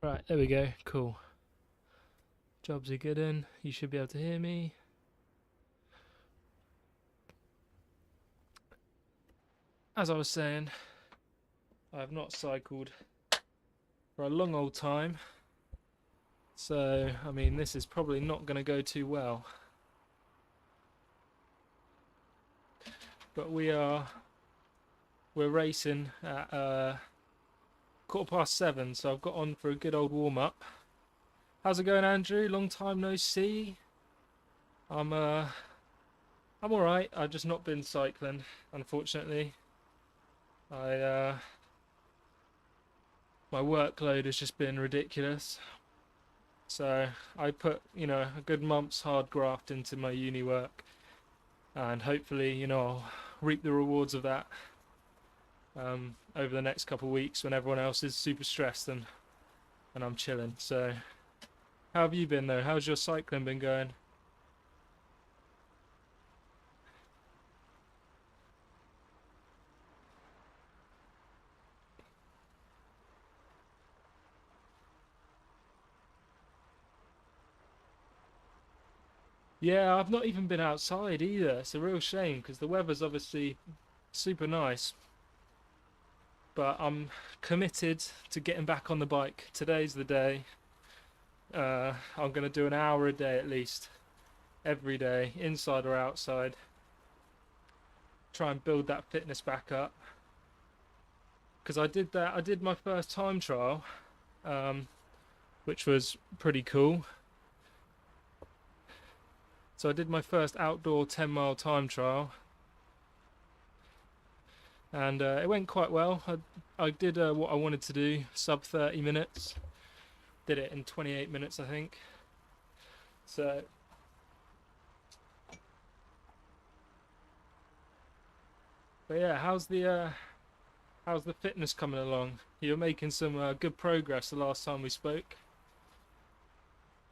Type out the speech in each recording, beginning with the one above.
Right, there we go. Cool. Jobs are good in. You should be able to hear me. As I was saying, I have not cycled for a long old time. So, I mean, this is probably not going to go too well. But we're racing at 7:15, so I've got on for a good old warm-up. How's it going, Andrew? Long time no see. I'm alright. I've just not been cycling, unfortunately. My workload has just been ridiculous. So I put, a good month's hard graft into my uni work, and hopefully, I'll reap the rewards of that over the next couple of weeks when everyone else is super stressed and I'm chilling. So how have you been though? How's your cycling been going? Yeah, I've not even been outside either. It's a real shame because the weather's obviously super nice. But I'm committed to getting back on the bike. Today's the day. I'm going to do an hour a day at least, every day, inside or outside. Try and build that fitness back up. Because I did my first time trial, which was pretty cool. So I did my first outdoor 10-mile time trial, and it went quite well. I did what I wanted to do, sub 30 minutes. Did it in 28 minutes, I think. So but yeah, how's the fitness coming along? You're making some good progress the last time we spoke.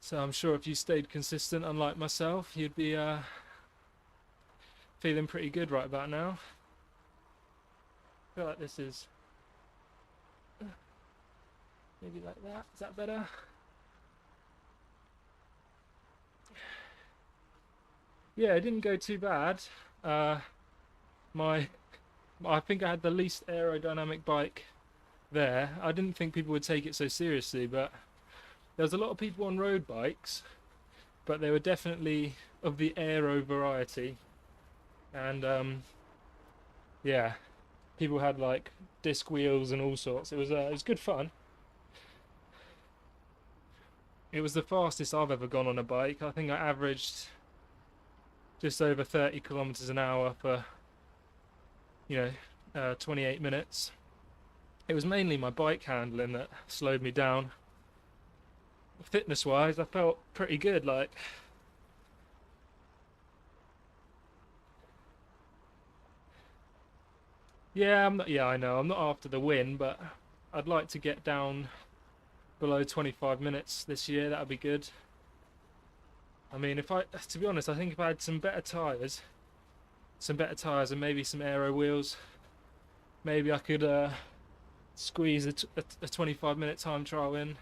So I'm sure if you stayed consistent, unlike myself, you'd be feeling pretty good right about now. I feel like this is maybe like that. Is that better? Yeah, it didn't go too bad. I think I had the least aerodynamic bike there. I didn't think people would take it so seriously, but there was a lot of people on road bikes, but they were definitely of the aero variety. And yeah, people had like disc wheels and all sorts. It was good fun. It was the fastest I've ever gone on a bike. I think I averaged just over 30 kilometers an hour for 28 minutes. It was mainly my bike handling that slowed me down. Fitness wise, I felt pretty good. Like, yeah, I know I'm not after the win, but I'd like to get down below 25 minutes this year. That would be good. I mean, to be honest, I think if I had some better tires and maybe some aero wheels, maybe I could squeeze a 25-minute time trial in.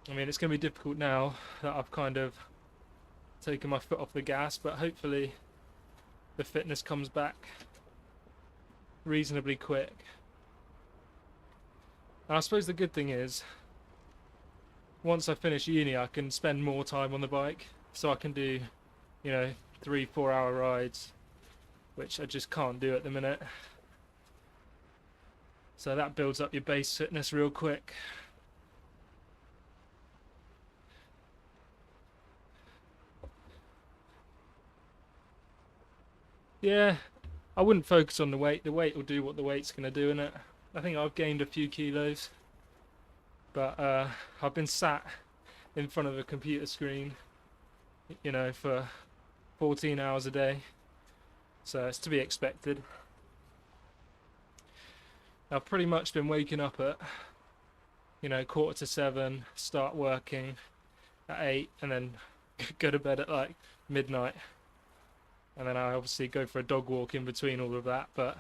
I mean, it's going to be difficult now that I've kind of taken my foot off the gas, but hopefully the fitness comes back reasonably quick. And I suppose the good thing is, once I finish uni, I can spend more time on the bike, so I can do, 3-4 hour rides, which I just can't do at the minute. So that builds up your base fitness real quick. Yeah, I wouldn't focus on the weight. The weight will do what the weight's going to do in it. I think I've gained a few kilos, but I've been sat in front of a computer screen, for 14 hours a day, so it's to be expected. I've pretty much been waking up at 6:45, start working at 8, and then go to bed at like midnight, and then I obviously go for a dog walk in between all of that. But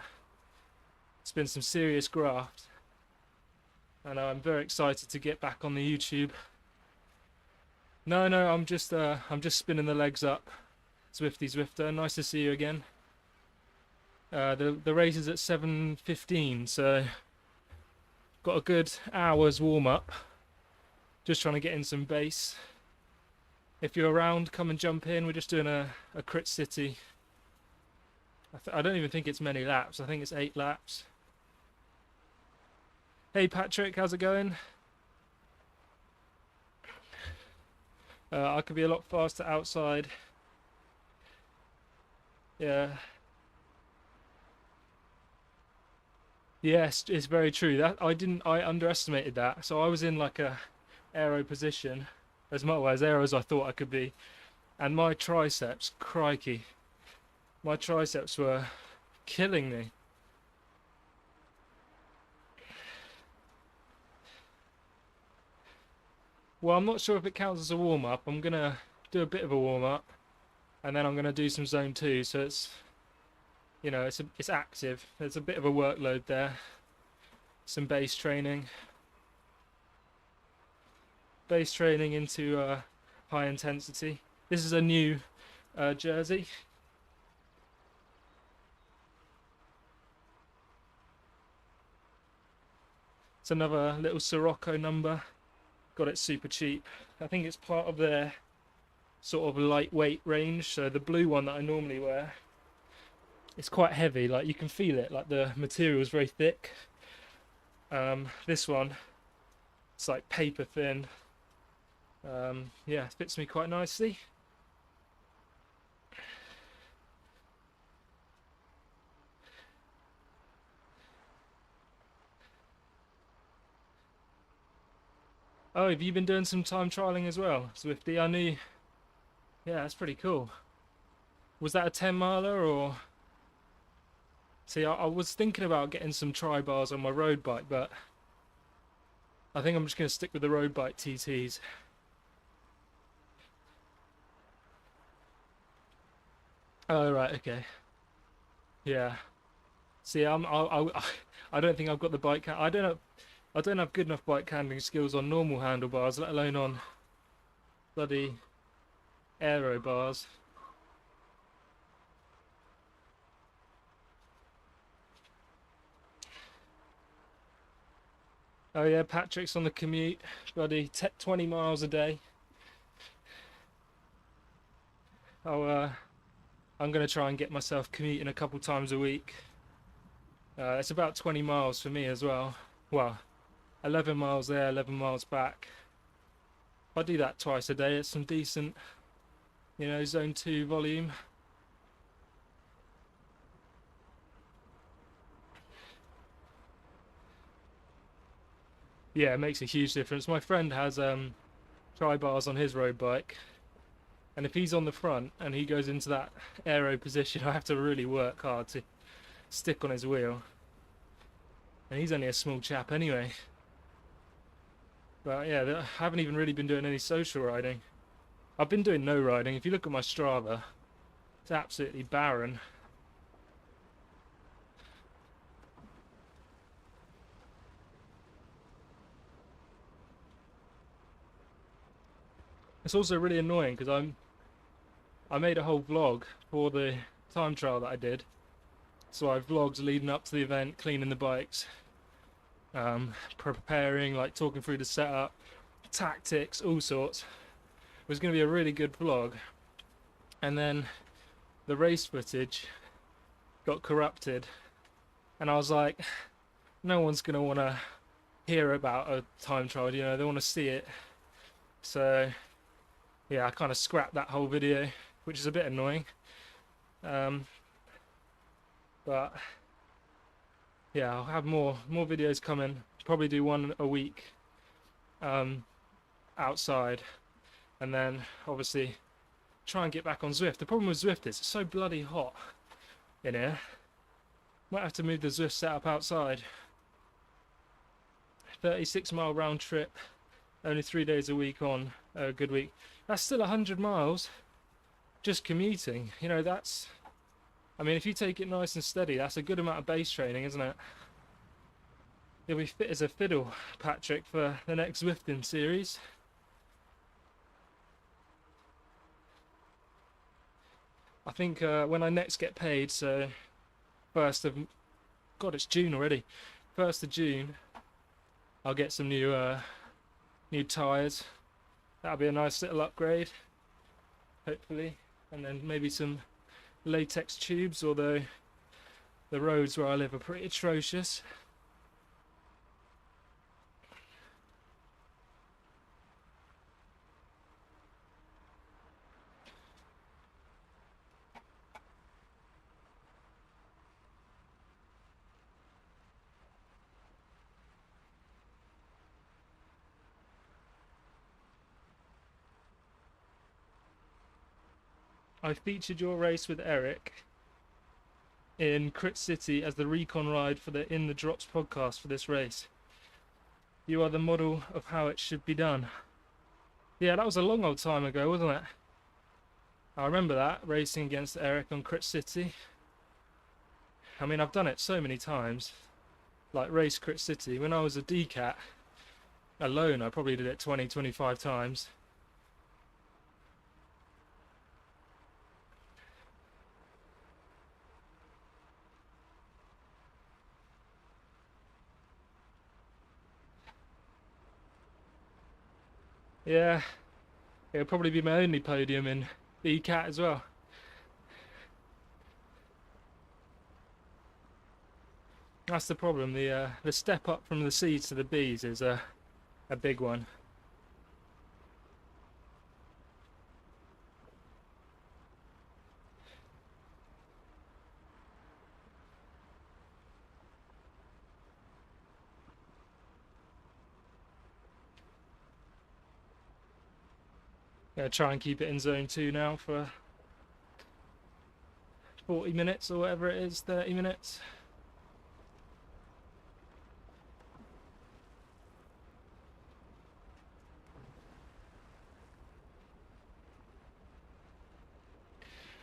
it's been some serious graft. I know, I'm very excited to get back on the YouTube. No, I'm just spinning the legs up. Zwifty Zwifter, nice to see you again. The race is at 7:15, so got a good hour's warm up. Just trying to get in some base. If you're around, come and jump in. We're just doing a crit city. I don't even think it's many laps. I think it's 8 laps. Hey Patrick, how's it going? I could be a lot faster outside. Yeah. Yes, it's very true. That I underestimated that. So I was in like a aero position, as much as aero as I thought I could be, and my triceps, crikey, my triceps were killing me. Well, I'm not sure if it counts as a warm-up. I'm gonna do a bit of a warm-up, and then I'm gonna do some zone 2, so it's, you know, it's active. There's a bit of a workload there. Some base training into high intensity. This is a new jersey. It's another little Sirocco number. Got it super cheap. I think it's part of their sort of lightweight range. So the blue one that I normally wear, it's quite heavy. Like you can feel it. Like the material is very thick. This one, it's like paper thin. Yeah, it fits me quite nicely. Oh, have you been doing some time trialing as well, Zwifty? I knew. Yeah, that's pretty cool. Was that a 10 miler or? See, I was thinking about getting some tri bars on my road bike, but I think I'm just going to stick with the road bike TTs. Oh right, okay. Yeah. See, I don't think I've got the bike. I don't have good enough bike handling skills on normal handlebars, let alone on bloody aero bars. Oh yeah, Patrick's on the commute, bloody 20 miles a day. Oh, I'm gonna try and get myself commuting a couple times a week. It's about 20 miles for me as well. Well, 11 miles there, 11 miles back. If I do that twice a day, it's some decent, you know, zone 2 volume. Yeah, it makes a huge difference. My friend has tri bars on his road bike, and if he's on the front and he goes into that aero position, I have to really work hard to stick on his wheel. And he's only a small chap anyway. But yeah, I haven't even really been doing any social riding. I've been doing no riding. If you look at my Strava, it's absolutely barren. It's also really annoying because I made a whole vlog for the time trial that I did. So I vlogged leading up to the event, cleaning the bikes, preparing, like talking through the setup, tactics, all sorts. It was going to be a really good vlog. And then the race footage got corrupted. And I was like, no one's going to want to hear about a time trial, you know, they want to see it. So yeah, I kind of scrapped that whole video, which is a bit annoying. But yeah, I'll have more videos coming. Probably do one a week outside, and then obviously try and get back on Zwift. The problem with Zwift is it's so bloody hot in here. Might have to move the Zwift setup outside. 36-mile round trip, only 3 days a week on a good week. That's still 100 miles just commuting. You know, that's, I mean, if you take it nice and steady, that's a good amount of base training, isn't it? You'll be fit as a fiddle, Patrick, for the next Zwifting series. I think when I next get paid, so 1st of... God, it's June already. 1st of June, I'll get some new tyres. That'll be a nice little upgrade, hopefully. And then maybe some latex tubes, although the roads where I live are pretty atrocious. I featured your race with Eric in Crit City as the recon ride for the In the Drops podcast for this race. You are the model of how it should be done. Yeah, that was a long old time ago, wasn't it? I remember that, racing against Eric on Crit City. I mean, I've done it so many times. Like race Crit City. When I was a DCAT alone, I probably did it 20, 25 times. Yeah, it'll probably be my only podium in DCAT as well. That's the problem. The step up from the C's to the B's is a big one. Gonna try and keep it in zone 2 now for 40 minutes or whatever it is, 30 minutes.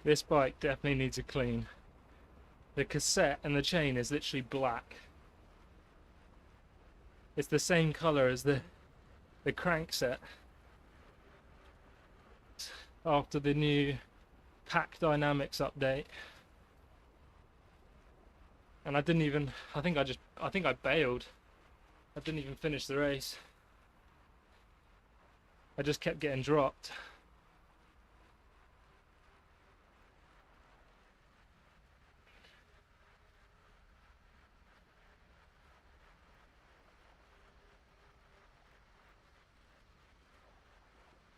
This bike definitely needs a clean. The cassette and the chain is literally black. It's the same colour as the crankset after the new pack dynamics update. And I didn't even, I think I bailed. I didn't even finish the race. I just kept getting dropped.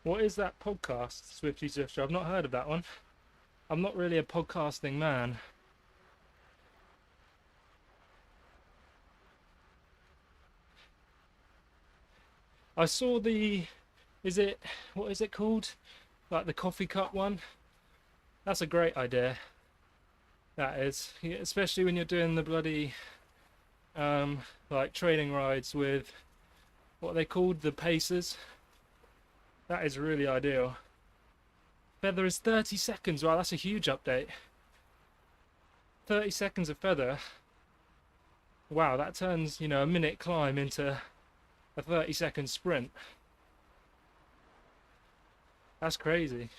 What is that podcast, Swifty Swifter? I've not heard of that one. I'm not really a podcasting man. I saw the, what is it called? Like the coffee cup one? That's a great idea. That is, especially when you're doing the bloody, like training rides with, what are they called? The pacers. That is really ideal. Feather is 30 seconds. Wow, that's a huge update. 30 seconds of feather. Wow, that turns, a minute climb into a 30-second sprint. That's crazy.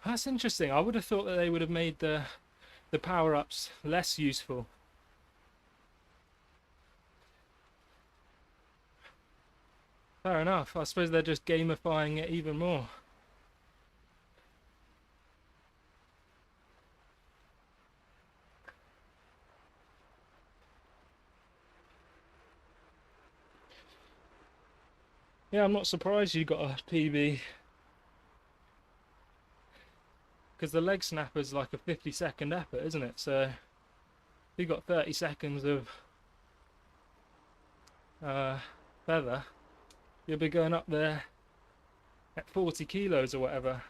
That's interesting. I would have thought that they would have made the power-ups less useful. Fair enough. I suppose they're just gamifying it even more. Yeah, I'm not surprised you got a PB. Because the leg snapper's like a 50-second effort, isn't it? So you got 30 seconds of feather, you'll be going up there at 40 kilos or whatever.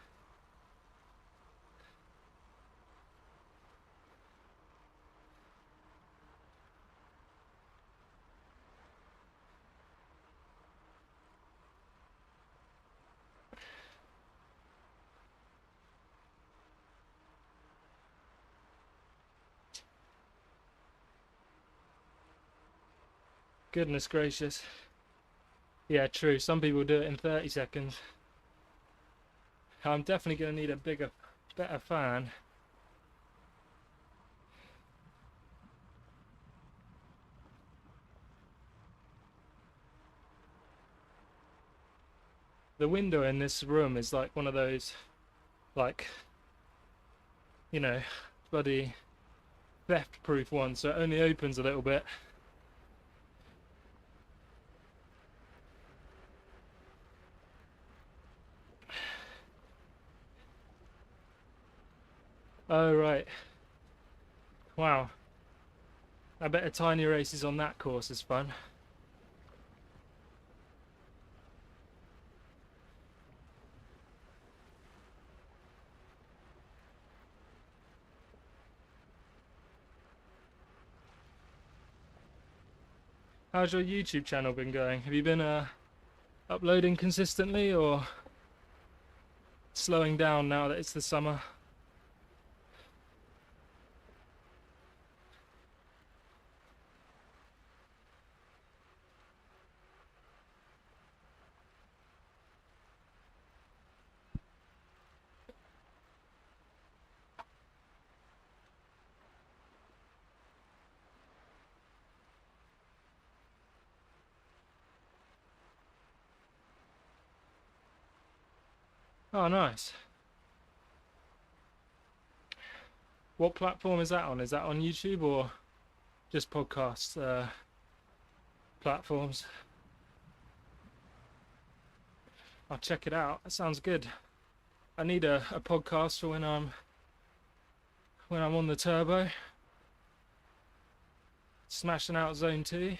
Goodness gracious. Yeah, true. Some people do it in 30 seconds. I'm definitely going to need a better fan. The window in this room is like one of those, like, you know, bloody theft-proof ones, so it only opens a little bit. Oh, right. Wow. I bet a tiny races on that course is fun. How's your YouTube channel been going? Have you been uploading consistently or slowing down now that it's the summer? Oh, nice. What platform is that on? Is that on YouTube or just podcast platforms? I'll check it out. That sounds good. I need a podcast for when I'm on the turbo, smashing out zone 2.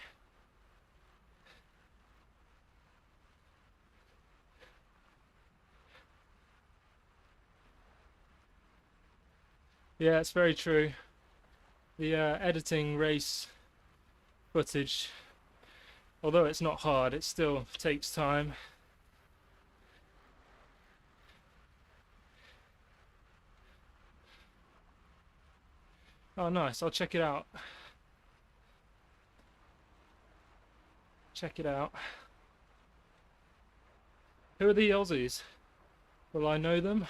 Yeah, it's very true. The editing race footage, although it's not hard, it still takes time. Oh, nice. I'll check it out. Check it out. Who are the Aussies? Will I know them?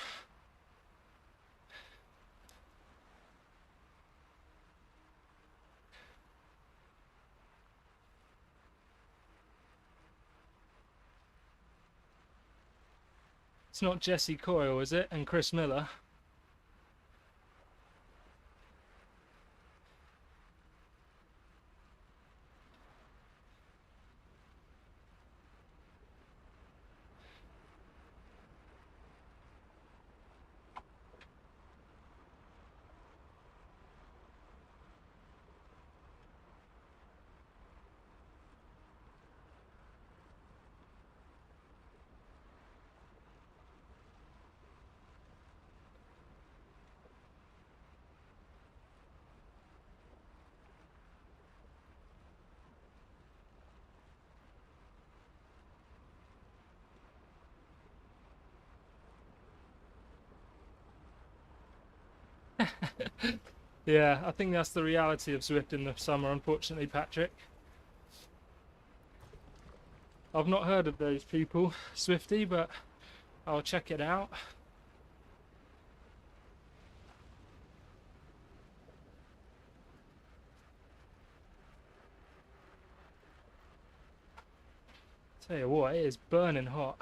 It's not Jesse Coyle, is it? And Chris Miller? Yeah, I think that's the reality of Zwift in the summer, unfortunately, Patrick. I've not heard of those people, Swifty, but I'll check it out. Tell you what, it is burning hot.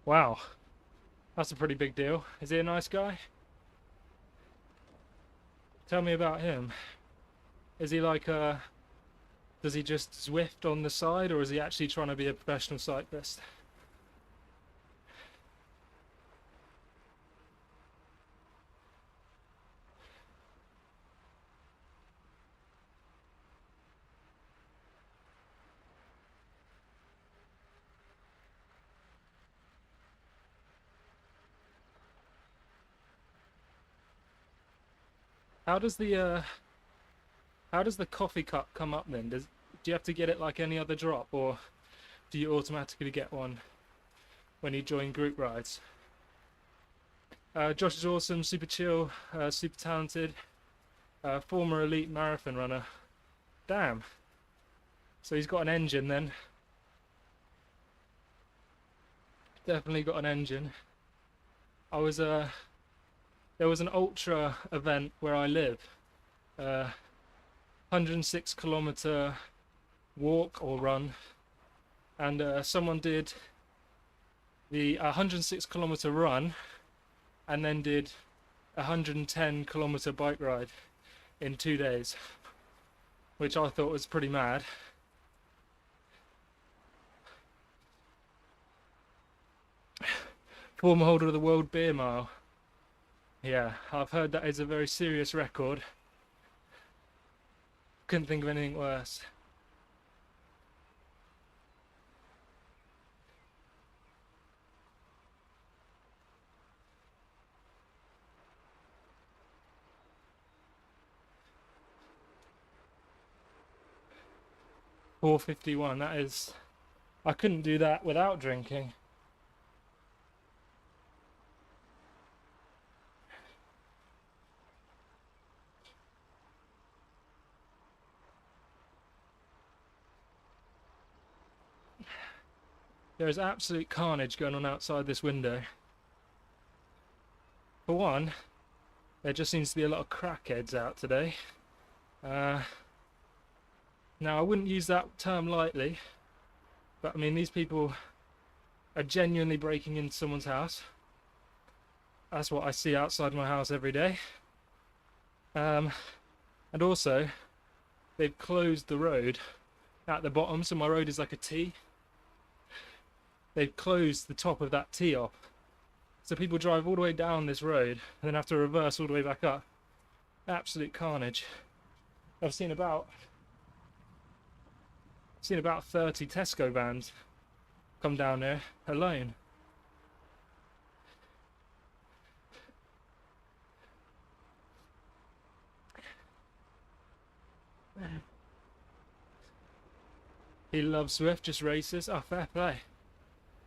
Wow, that's a pretty big deal. Is he a nice guy? Tell me about him. Is he like does he just Zwift on the side, or is he actually trying to be a professional cyclist? How does the coffee cup come up then? Do you have to get it like any other drop, or do you automatically get one when you join group rides? Josh is awesome, super chill, super talented, former elite marathon runner. Damn. So he's got an engine then. Definitely got an engine. I was there was an ultra event where I live. 106-kilometer walk or run, and someone did the 106-kilometer run and then did a 110-kilometer bike ride in 2 days, which I thought was pretty mad. Former holder of the World Beer Mile. Yeah, I've heard that is a very serious record. Couldn't think of anything worse. $4.51, that is... I couldn't do that without drinking. There is absolute carnage going on outside this window. For one, there just seems to be a lot of crackheads out today. Now, I wouldn't use that term lightly, but I mean, these people are genuinely breaking into someone's house. That's what I see outside my house every day. And also, they've closed the road at the bottom, so my road is like a T. They've closed the top of that T off. So people drive all the way down this road and then have to reverse all the way back up. Absolute carnage. I've seen about 30 Tesco vans come down there alone. He loves Zwift, just races. Oh, fair play.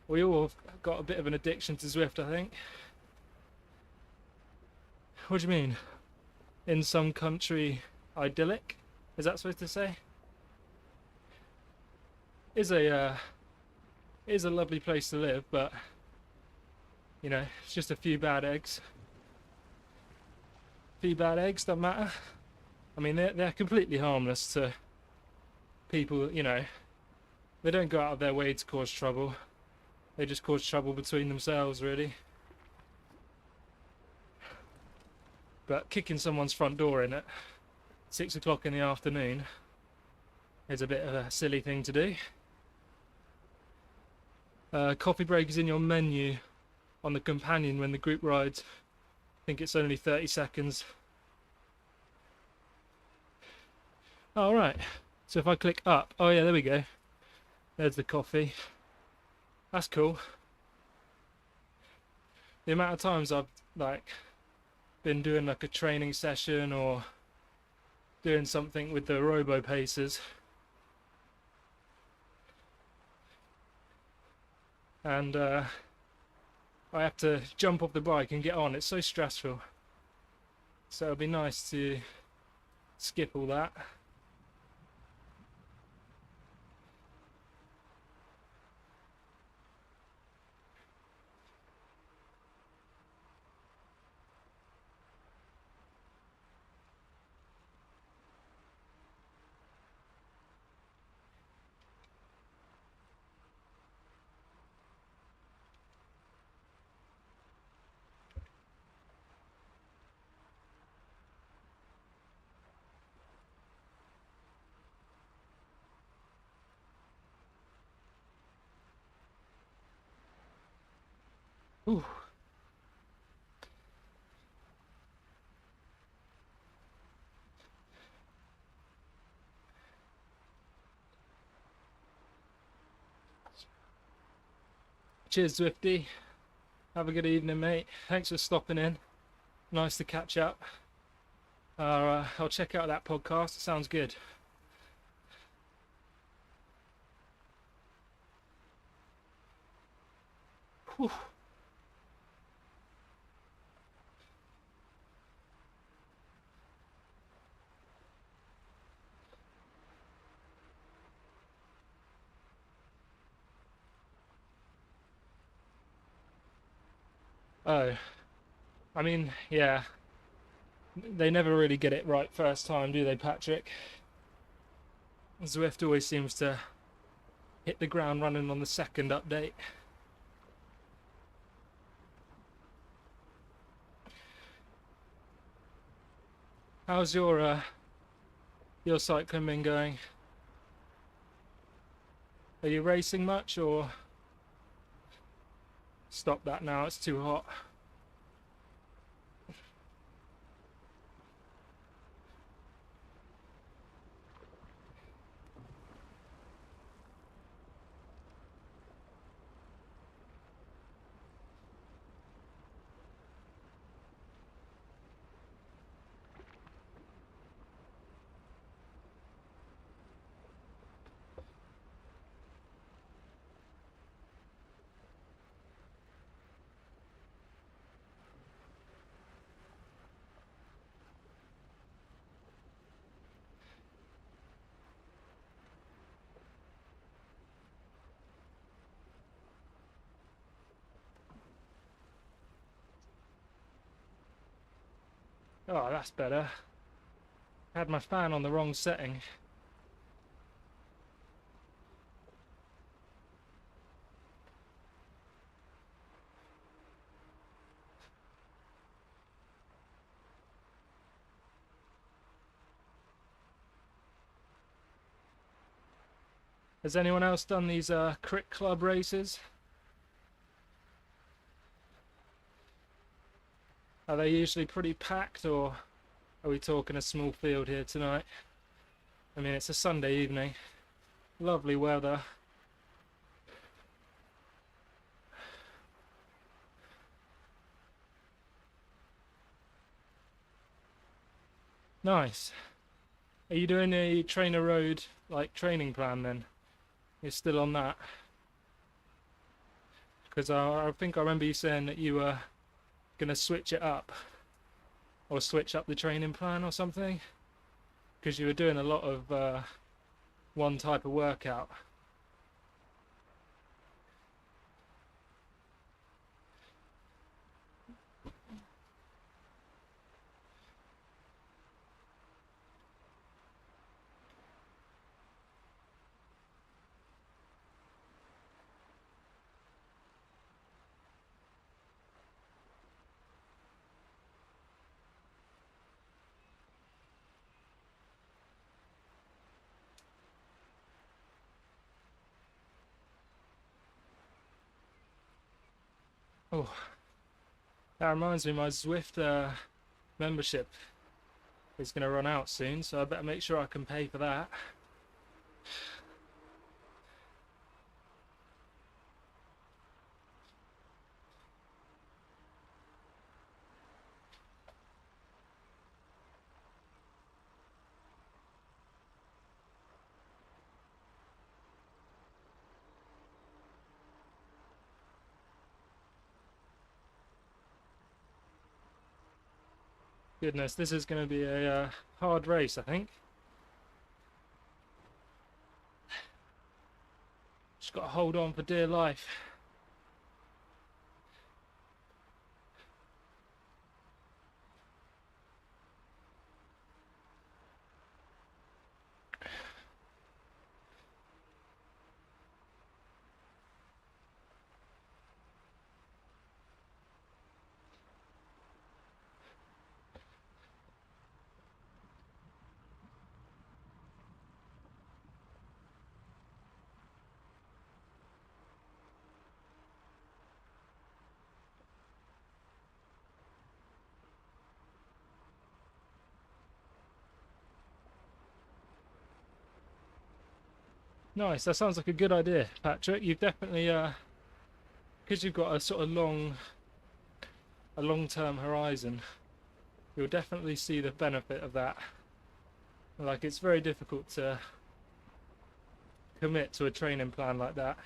We all got a bit of an addiction to Zwift, I think. What do you mean? In some country idyllic? Is that supposed to say? Is a lovely place to live, but you know, it's just a few bad eggs. Few bad eggs don't matter. I mean, they're completely harmless to people. You know, they don't go out of their way to cause trouble. They just cause trouble between themselves, really. But kicking someone's front door in at 6 o'clock in the afternoon is a bit of a silly thing to do. Coffee break is in your menu on the companion when the group rides. I think it's only 30 seconds. Oh, right. So if I click up, oh yeah, there we go. There's the coffee. That's cool. The amount of times I've been doing like a training session or doing something with the robo pacers, and I have to jump off the bike and get on. It's so stressful. So it'd be nice to skip all that. Ooh. Cheers, Zwifty. Have a good evening, mate. Thanks for stopping in. Nice to catch up. I'll check out that podcast. It sounds good. Whew. Oh, I mean, yeah, they never really get it right first time, do they, Patrick? Zwift always seems to hit the ground running on the second update. How's your cycling been going? Are you racing much, or stop that now, it's too hot? Oh, that's better. I had my fan on the wrong setting. Has anyone else done these Crick Club races? Are they usually pretty packed, or are we talking a small field here tonight? I mean, it's a Sunday evening. Lovely weather. Nice. Are you doing a Trainer Road like training plan then? You're still on that? Because I think I remember you saying that you were gonna switch it up, or switch up the training plan or something, because you were doing a lot of one type of workout. Oh, that reminds me, my Zwift membership is going to run out soon, so I better make sure I can pay for that. Goodness, this is going to be a hard race, I think. Just got to hold on for dear life. Nice, that sounds like a good idea, Patrick. You've definitely, because you've got a sort of a long-term horizon, you'll definitely see the benefit of that. Like, it's very difficult to commit to a training plan like that,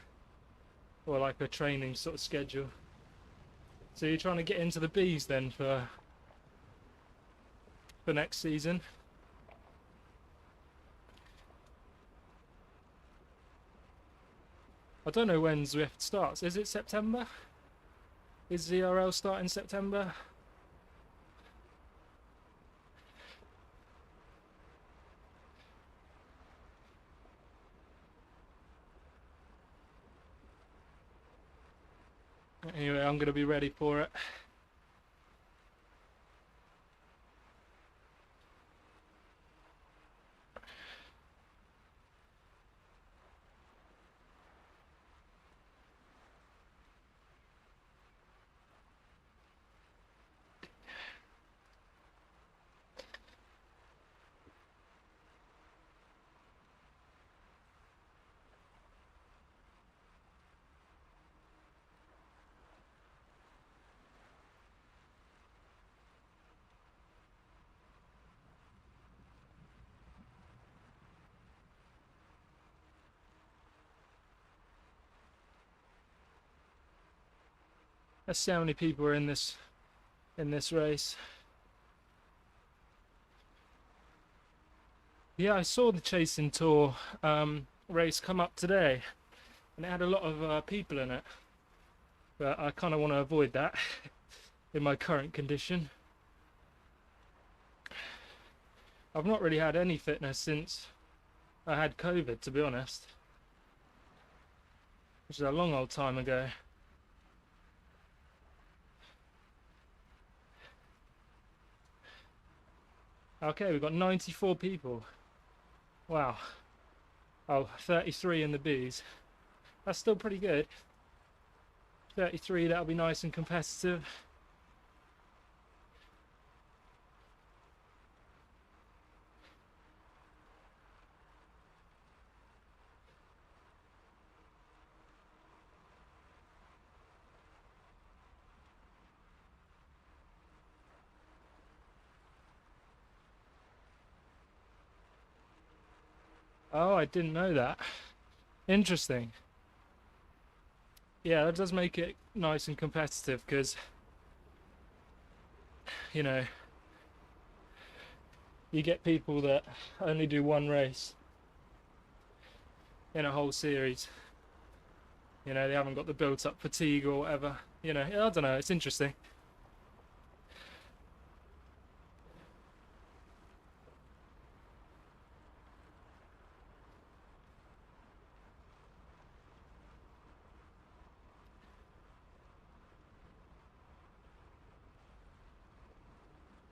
or like a training sort of schedule. So you're trying to get into the Bs then for next season? I don't know when Zwift starts. Is it September? Is ZRL starting September? Anyway, I'm going to be ready for it. Let's see how many people are in this race. Yeah, I saw the Chasing Tour race come up today, and it had a lot of people in it. But I kind of want to avoid that in my current condition. I've not really had any fitness since I had COVID, to be honest, which is a long old time ago. Okay, we've got 94 people. Wow. Oh, 33 in the Bs. That's still pretty good. 33, that'll be nice and competitive. Oh, I didn't know that. Interesting. Yeah, that does make it nice and competitive because, you know, you get people that only do one race in a whole series. You know, they haven't got the built-up fatigue or whatever. You know, I don't know, it's interesting.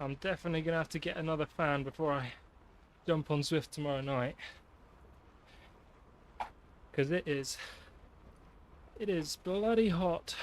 I'm definitely going to have to get another fan before I jump on Zwift tomorrow night. Because it is bloody hot.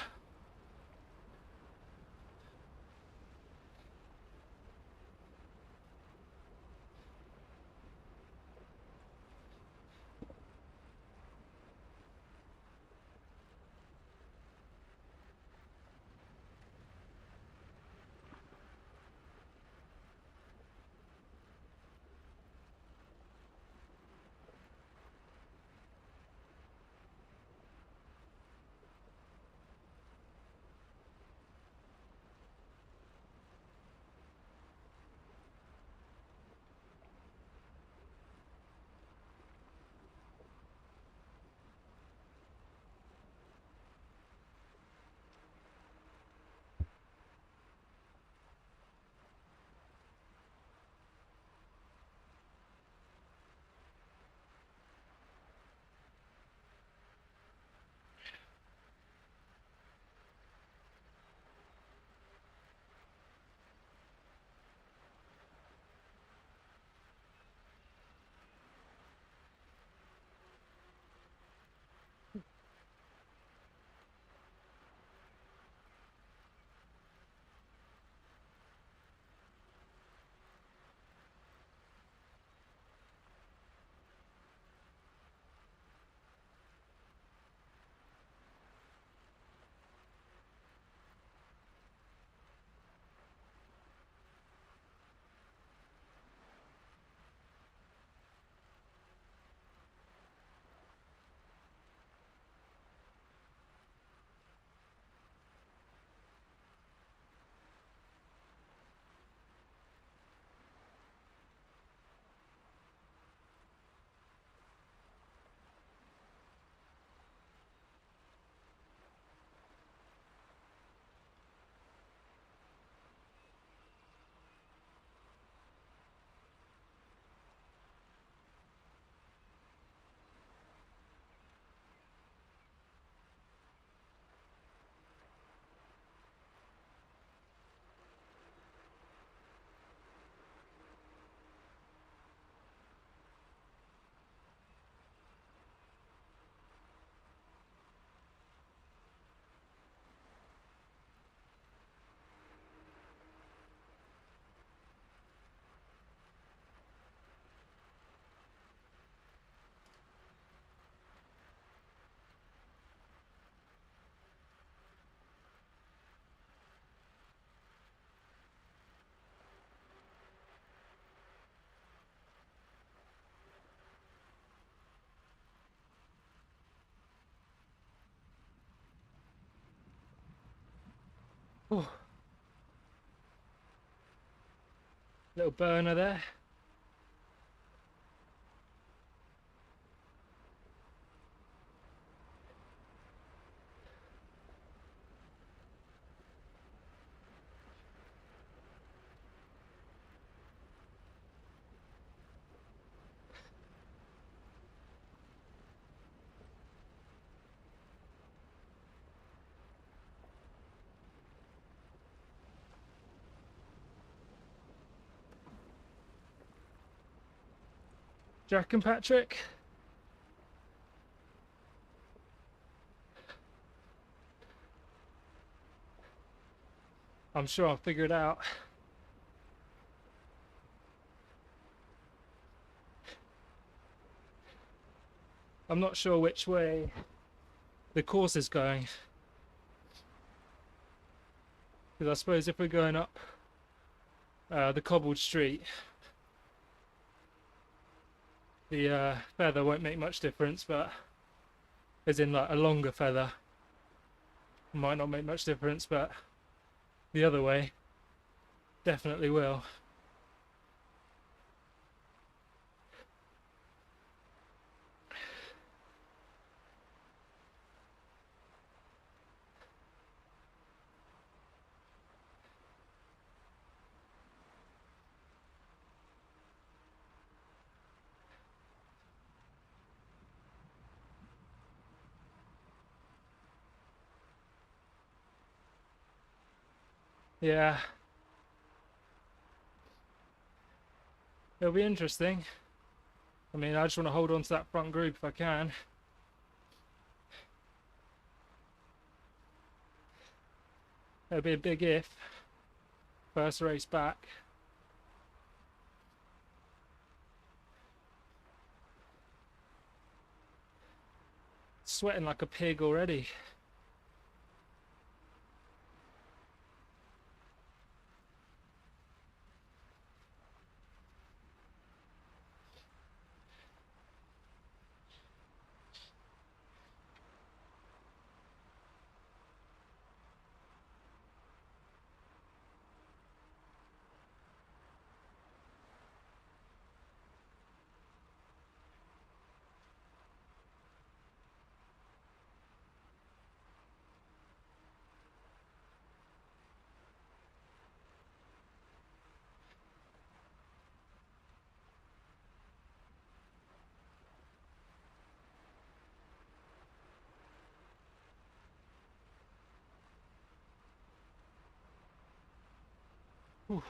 Oh, little burner there. Jack and Patrick. I'm sure I'll figure it out. I'm not sure which way the course is going. Because I suppose if we're going up the cobbled street, the feather won't make much difference, but as in like a longer feather might not make much difference, but the other way definitely will. Yeah, it'll be interesting. I mean, I just want to hold on to that front group if I can. It'll be a big if. First race back. Sweating like a pig already. Whew.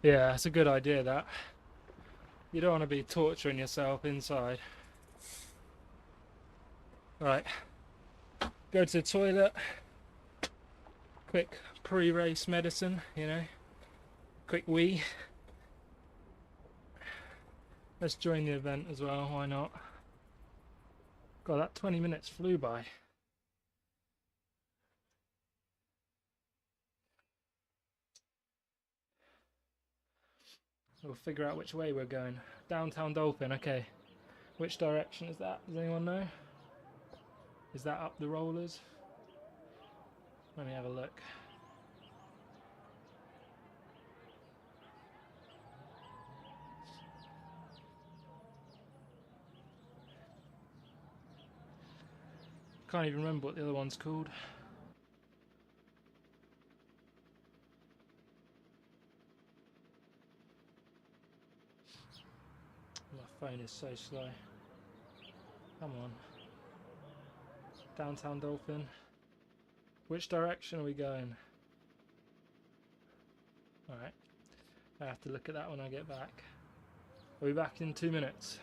Yeah, it's a good idea that. You don't want to be torturing yourself inside. Right, go to the toilet. Quick pre-race medicine, you know. Quick wee. Let's join the event as well, why not? God, that 20 minutes flew by. We'll figure out which way we're going. Downtown Dolphin, okay. Which direction is that? Does anyone know? Is that up the rollers? Let me have a look. Can't even remember what the other one's called. My phone is so slow. Come on. Downtown Dolphin. Which direction are we going? Alright. I have to look at that when I get back. I'll be back in 2 minutes.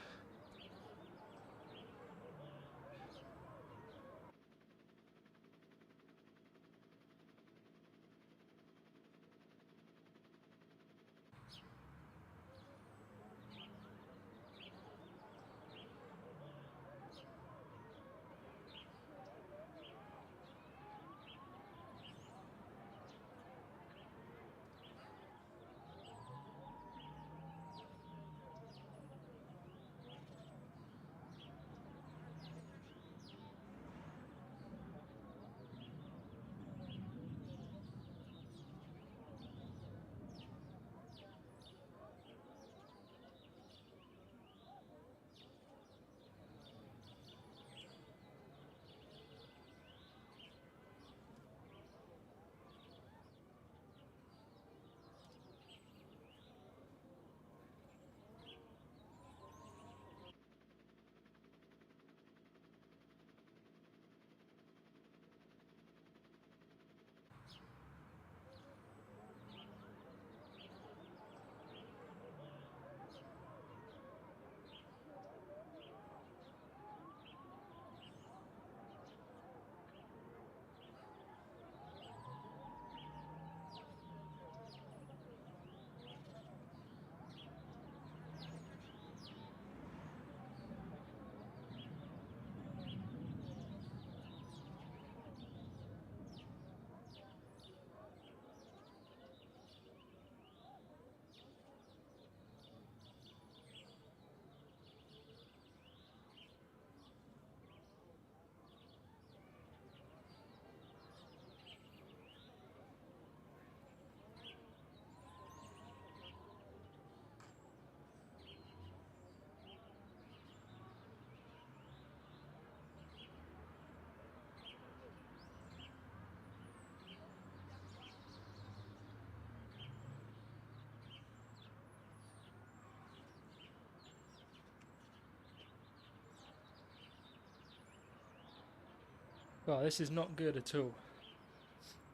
Well, this is not good at all.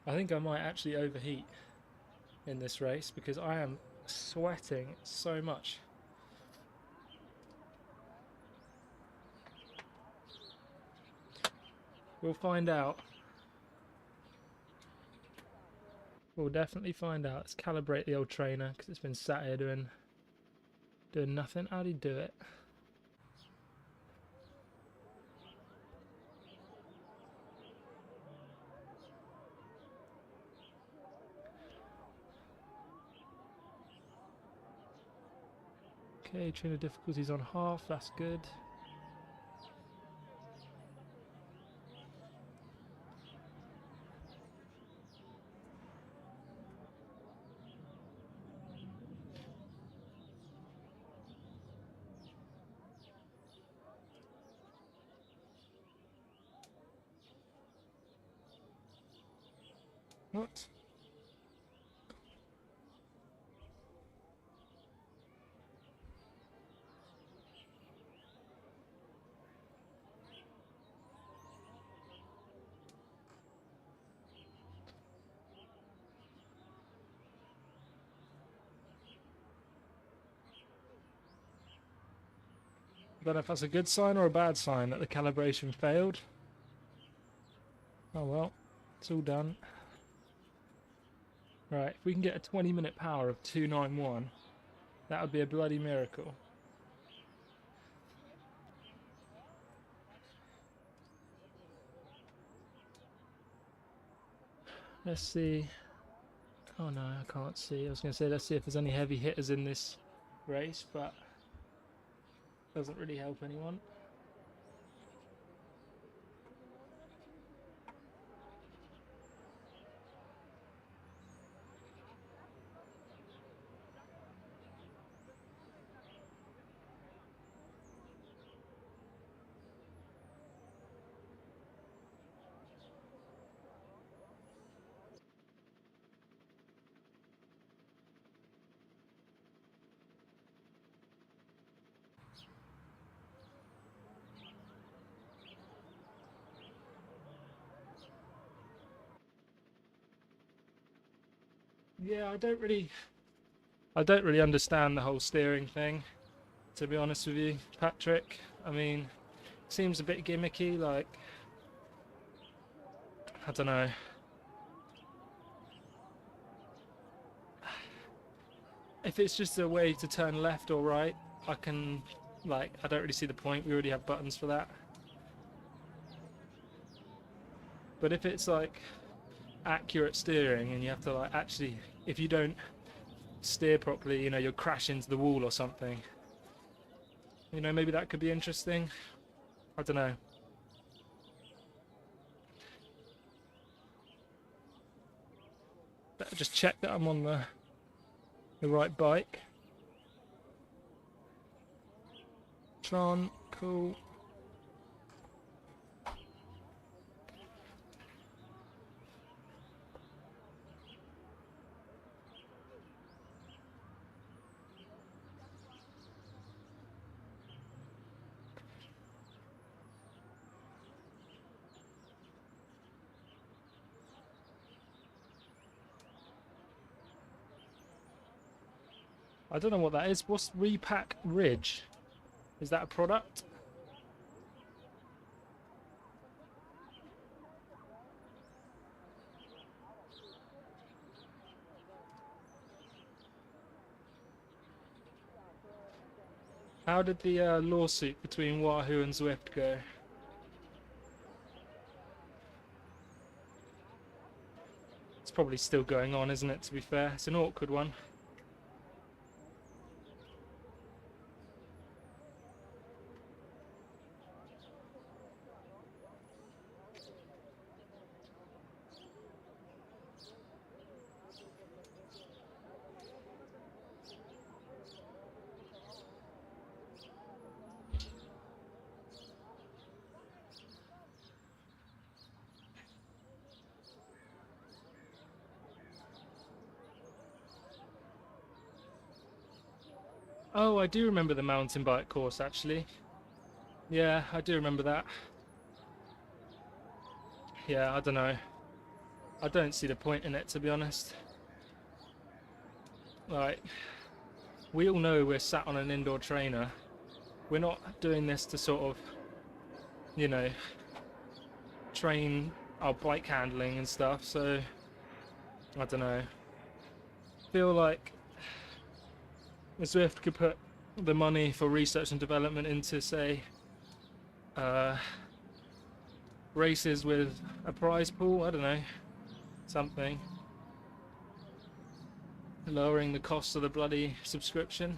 I think I might actually overheat in this race because I am sweating so much. We'll find out. We'll definitely find out. Let's calibrate the old trainer because it's been sat here doing nothing. How do you do it? Okay, trainer difficulties on half, that's good. What? I don't know if that's a good sign or a bad sign that the calibration failed. Oh well, it's all done. Right, if we can get a 20-minute power of 291, that would be a bloody miracle. Let's see. Oh no, I can't see. I was going to say let's see if there's any heavy hitters in this race, but doesn't really help anyone. Yeah, I don't really understand the whole steering thing, to be honest with you, Patrick. I mean, it seems a bit gimmicky, like, I don't know. If it's just a way to turn left or right, I don't really see the point. We already have buttons for that. But if it's like accurate steering and you have to like actually, if you don't steer properly, you know, you'll crash into the wall or something. You know, maybe that could be interesting. I don't know. Better just check that I'm on the right bike. Tron, cool. I don't know what that is. What's Repack Ridge? Is that a product? How did the lawsuit between Wahoo and Zwift go? It's probably still going on, isn't it, to be fair? It's an awkward one. Oh, I do remember the mountain bike course, actually. Yeah, I do remember that. yeah, I don't know. I don't see the point in it, to be honest. Like, we all know we're sat on an indoor trainer. We're not doing this to sort of, you know, train our bike handling and stuff, so I don't know. Feel like Zwift could put the money for research and development into, say, races with a prize pool, I don't know, something. Lowering the cost of the bloody subscription.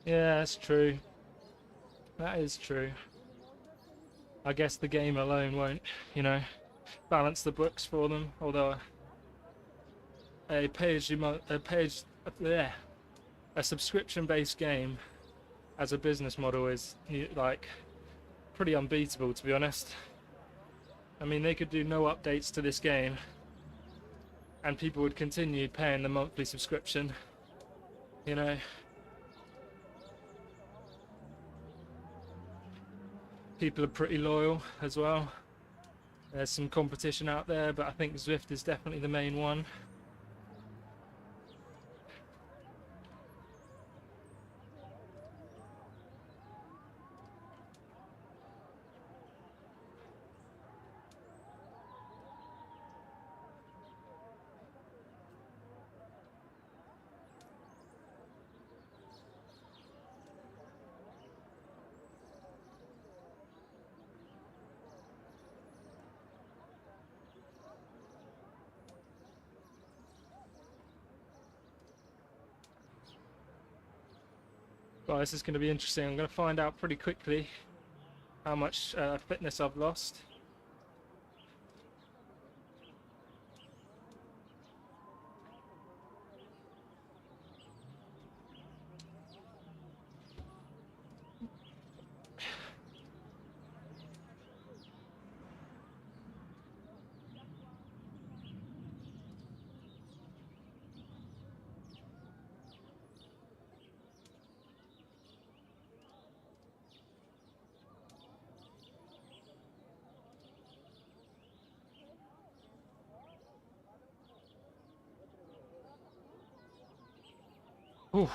Yeah, that's true. That is true. I guess the game alone won't, you know, balance the books for them. Although a subscription-based game as a business model is like pretty unbeatable, to be honest. I mean, they could do no updates to this game, and people would continue paying the monthly subscription. You know. People are pretty loyal as well. There's some competition out there, but I think Zwift is definitely the main one. Well, this is going to be interesting. I'm going to find out pretty quickly how much fitness I've lost. Ooh.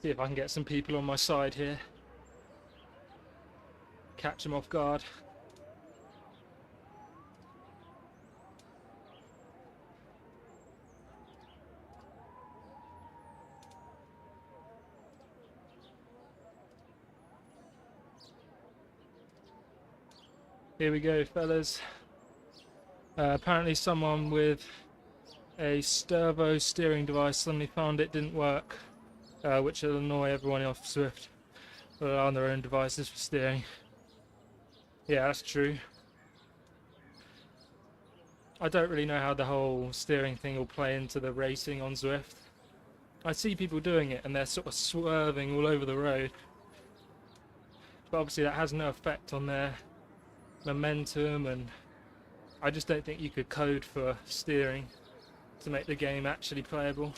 See if I can get some people on my side here. Catch them off guard. Here we go, fellas. Apparently someone with a Sturvo steering device suddenly found it didn't work, which will annoy everyone off Zwift who are on their own devices for steering. Yeah, that's true. I don't really know how the whole steering thing will play into the racing on Zwift. I see people doing it and they're sort of swerving all over the road, but obviously that has no effect on their momentum, and I just don't think you could code for steering to make the game actually playable.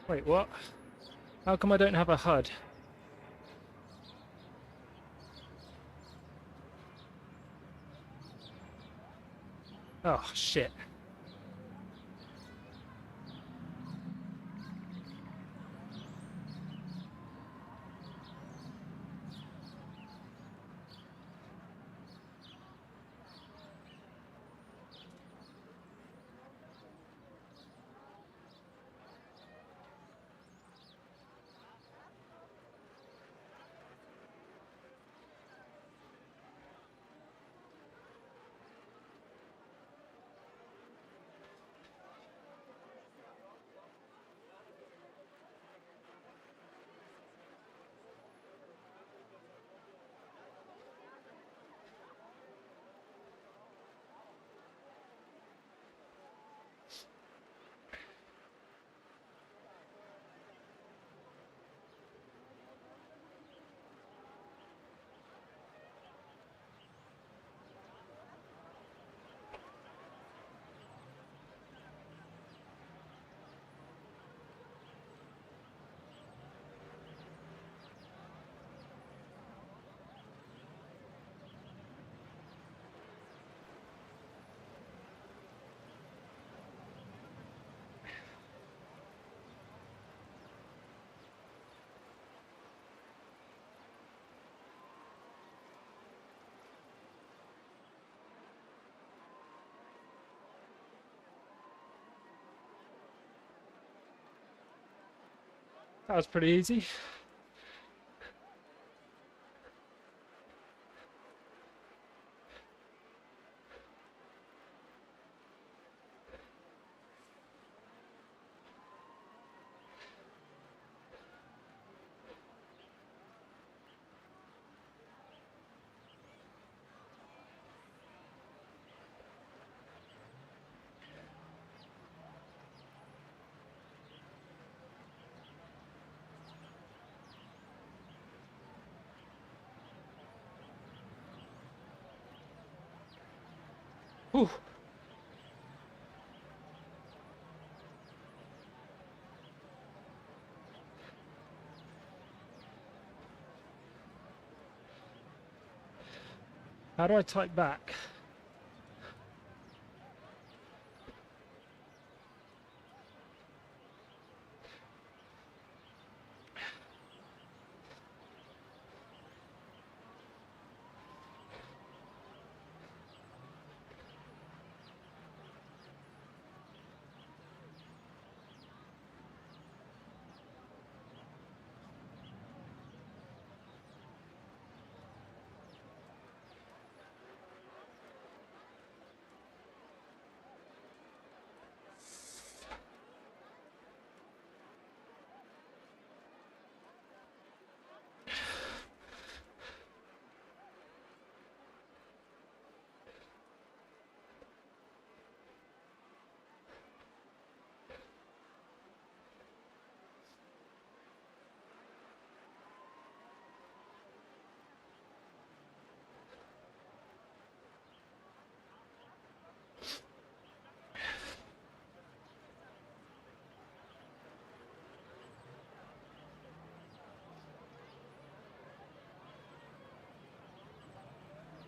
Wait, what? How come I don't have a HUD? Oh, shit. That was pretty easy. Whew. How do I type back?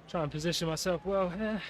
Try and position myself well here.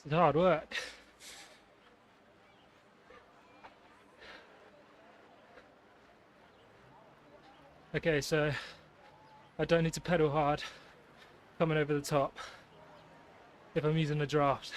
It's hard work. Okay, so I don't need to pedal hard coming over the top if I'm using a draft.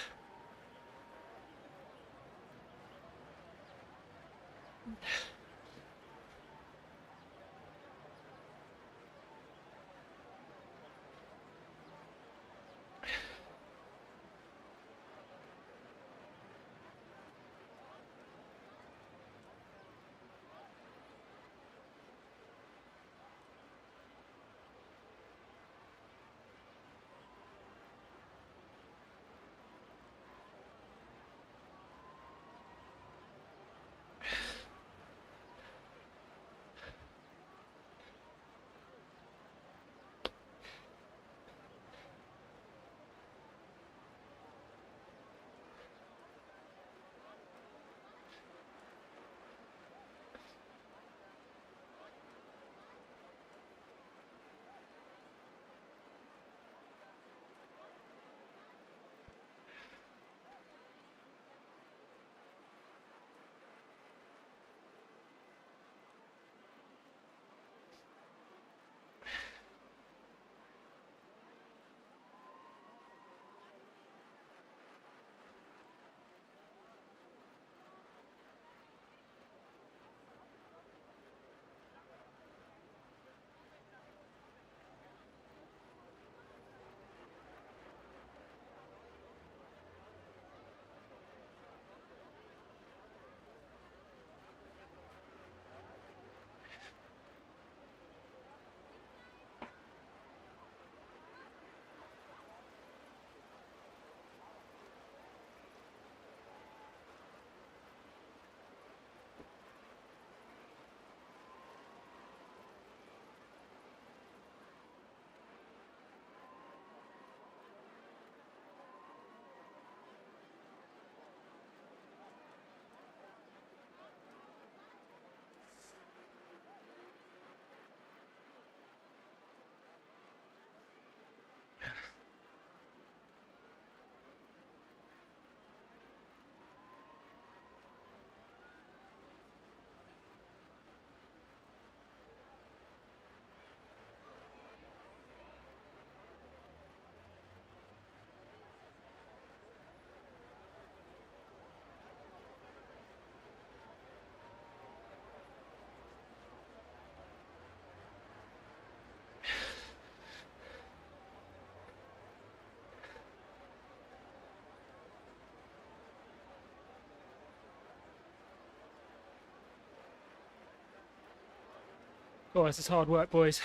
Oh, this is hard work, boys.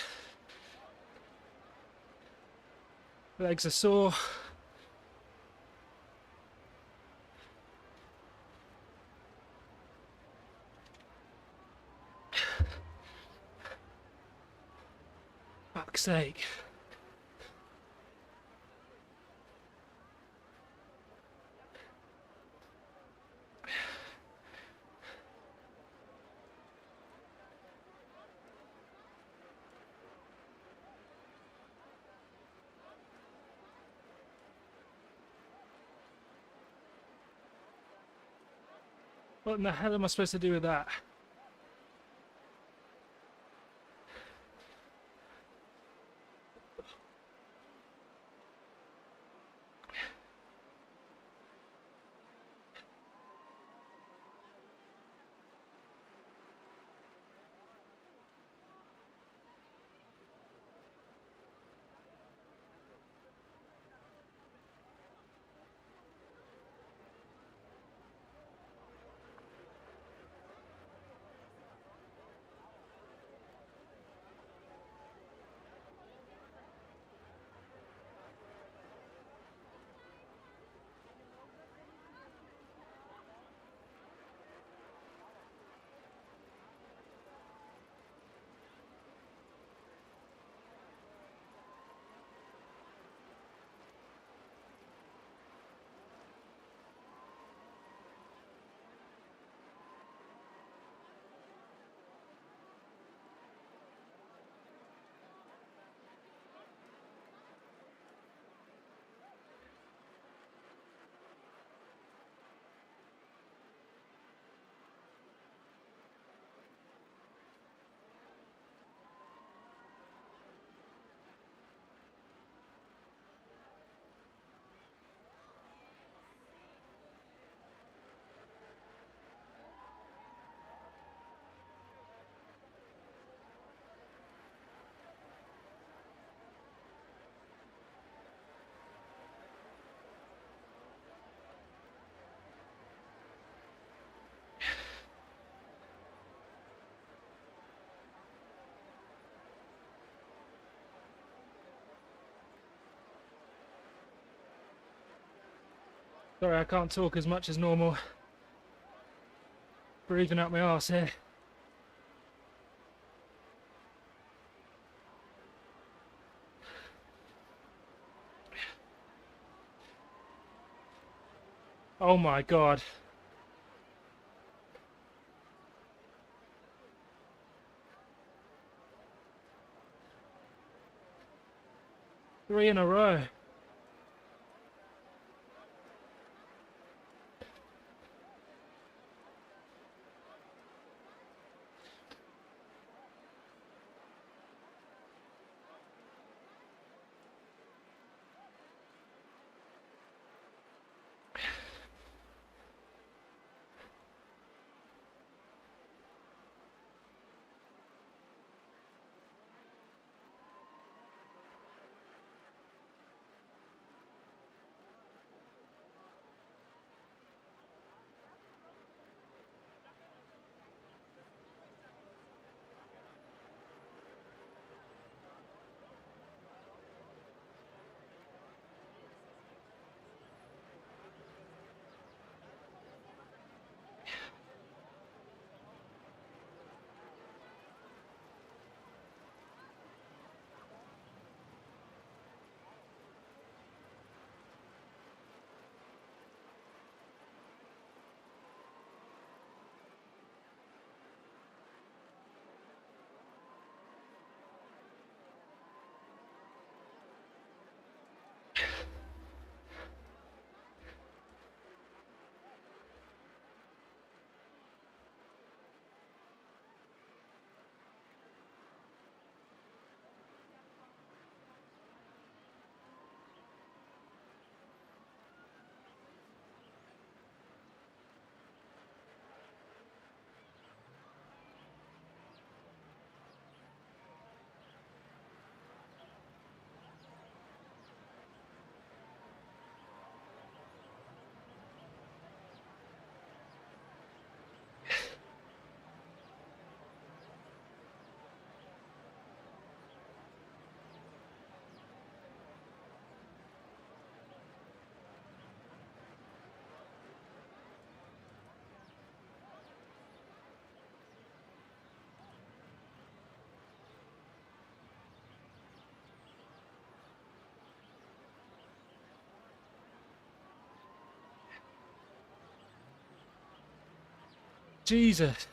Legs are sore. Fuck's sake. What in the hell am I supposed to do with that? Sorry, I can't talk as much as normal. Breathing out my arse here. Oh my god. Three in a row. Jesus.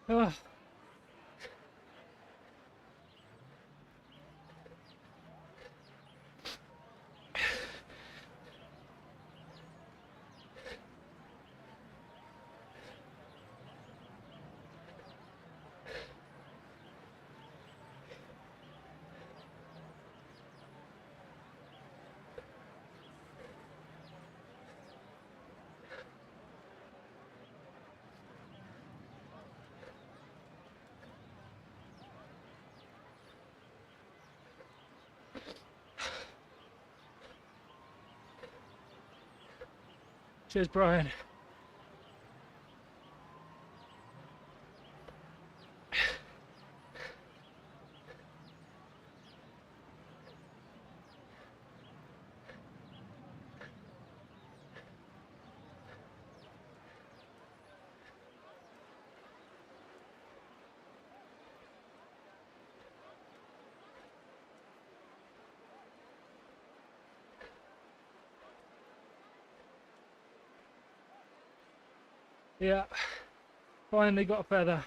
Oh. Cheers, Brian. Yeah, finally got a feather.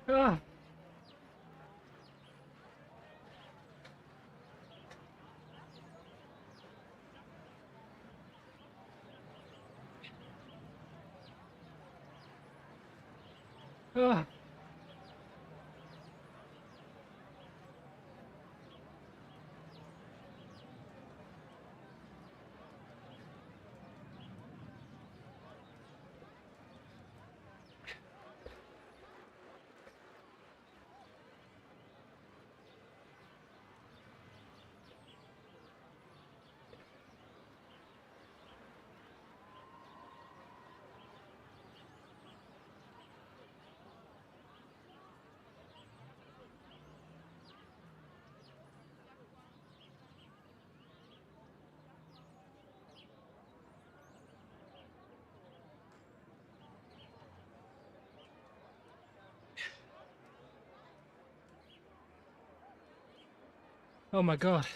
Ah. Ah. Oh my God.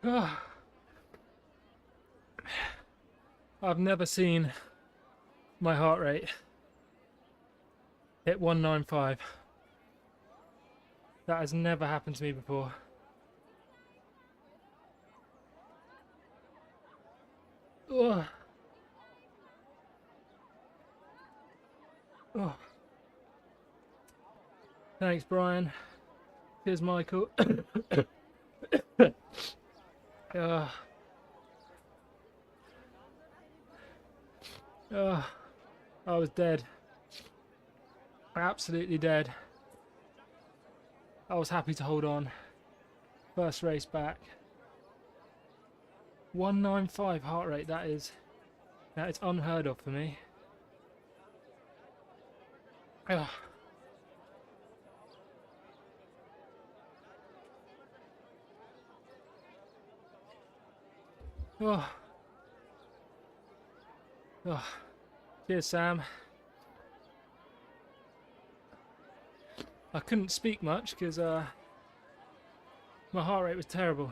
Ah. I've never seen my heart rate hit 195. That has never happened to me before. Oh. Oh. Thanks, Brian. Here's Michael. I was dead. Absolutely dead. I was happy to hold on. First race back. 195 heart rate, that is unheard of for me. Oh. Oh. Oh. Cheers, Sam. I couldn't speak much because my heart rate was terrible.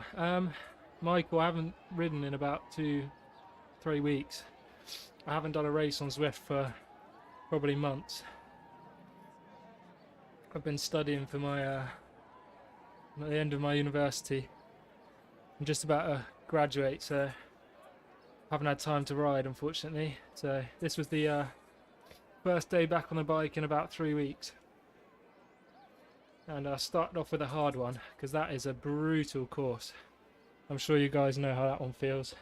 Michael, I haven't ridden in about 2-3 weeks. I haven't done a race on Zwift for probably months. I've been studying for my at the end of my university I'm just about to graduate, so haven't had time to ride, unfortunately. So this was the first day back on the bike in about 3 weeks. And I started off with a hard one, because that is a brutal course. I'm sure you guys know how that one feels.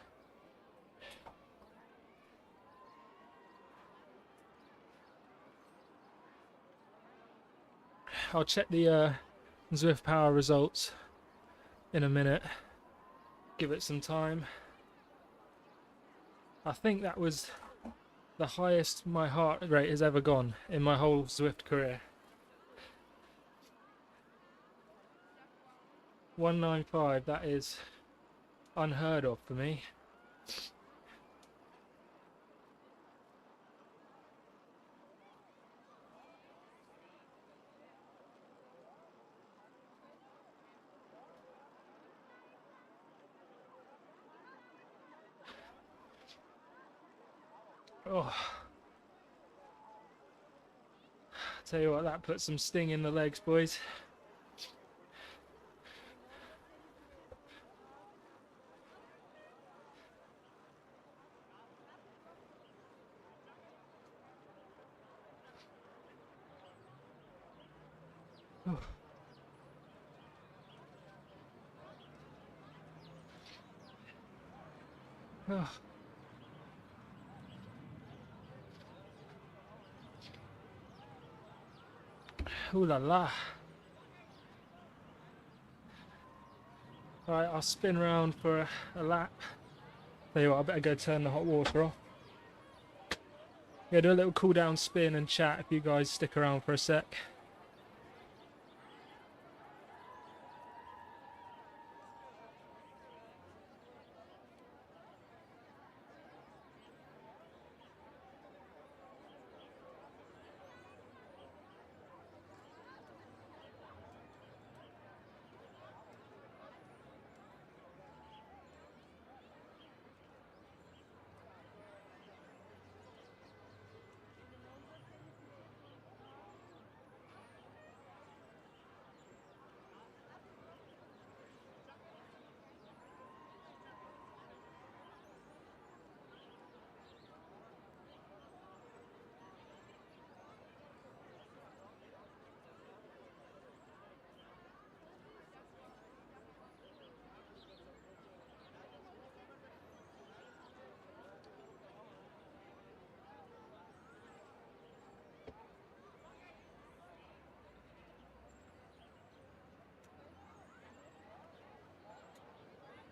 I'll check the Zwift power results in a minute. Give it some time. I think that was the highest my heart rate has ever gone in my whole Zwift career. 195, that is unheard of for me. Oh, tell you what, that put some sting in the legs, boys. Oh. Oh. Ooh la la. Alright, I'll spin round for a lap. Tell you what, I better go turn the hot water off. Yeah, do a little cool down spin and chat if you guys stick around for a sec.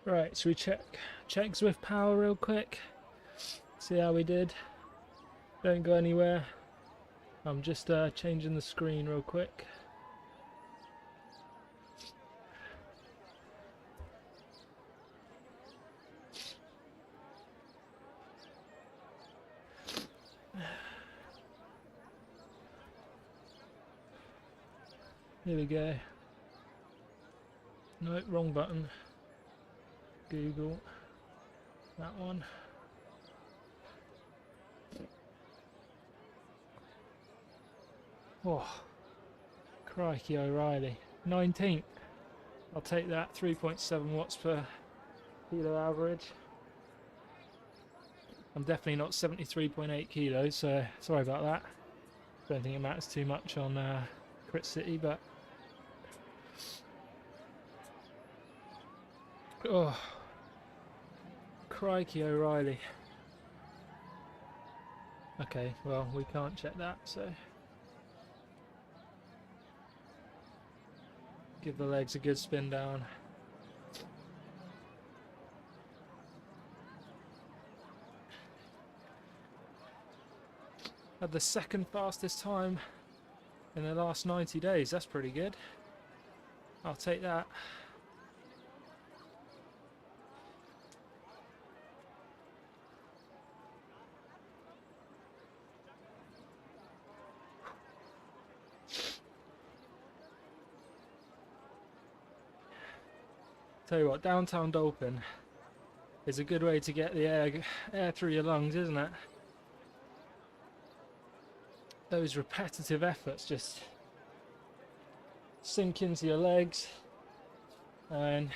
Right, so we check Zwift power real quick. See how we did. Don't go anywhere. I'm just changing the screen real quick. Here we go. No, wrong button. Google. That one. Oh, crikey O'Reilly. 19th. I'll take that. 3.7 watts per kilo average. I'm definitely not 73.8 kilos, so sorry about that. Don't think it matters too much on Crit City, but oh, crikey O'Reilly. Okay, well, we can't check that, so give the legs a good spin down. Had the second fastest time in the last 90 days. That's pretty good. I'll take that. Tell you what, downtown Dolphin is a good way to get the air through your lungs, isn't it? Those repetitive efforts just sink into your legs and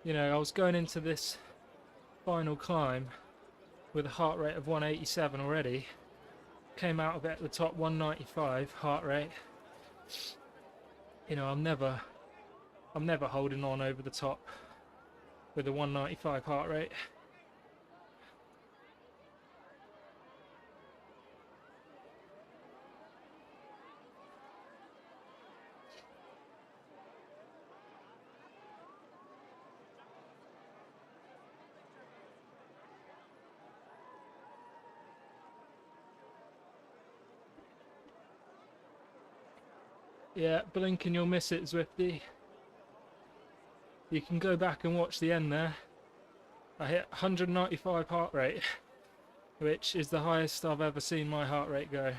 you know, I was going into this final climb with a heart rate of 187 already. Came out of it at the top 195 heart rate. You know, I'm never holding on over the top with a 195 heart rate. Yeah, blink and you'll miss it, Zwifty. You can go back and watch the end there. I hit 195 heart rate, which is the highest I've ever seen my heart rate go.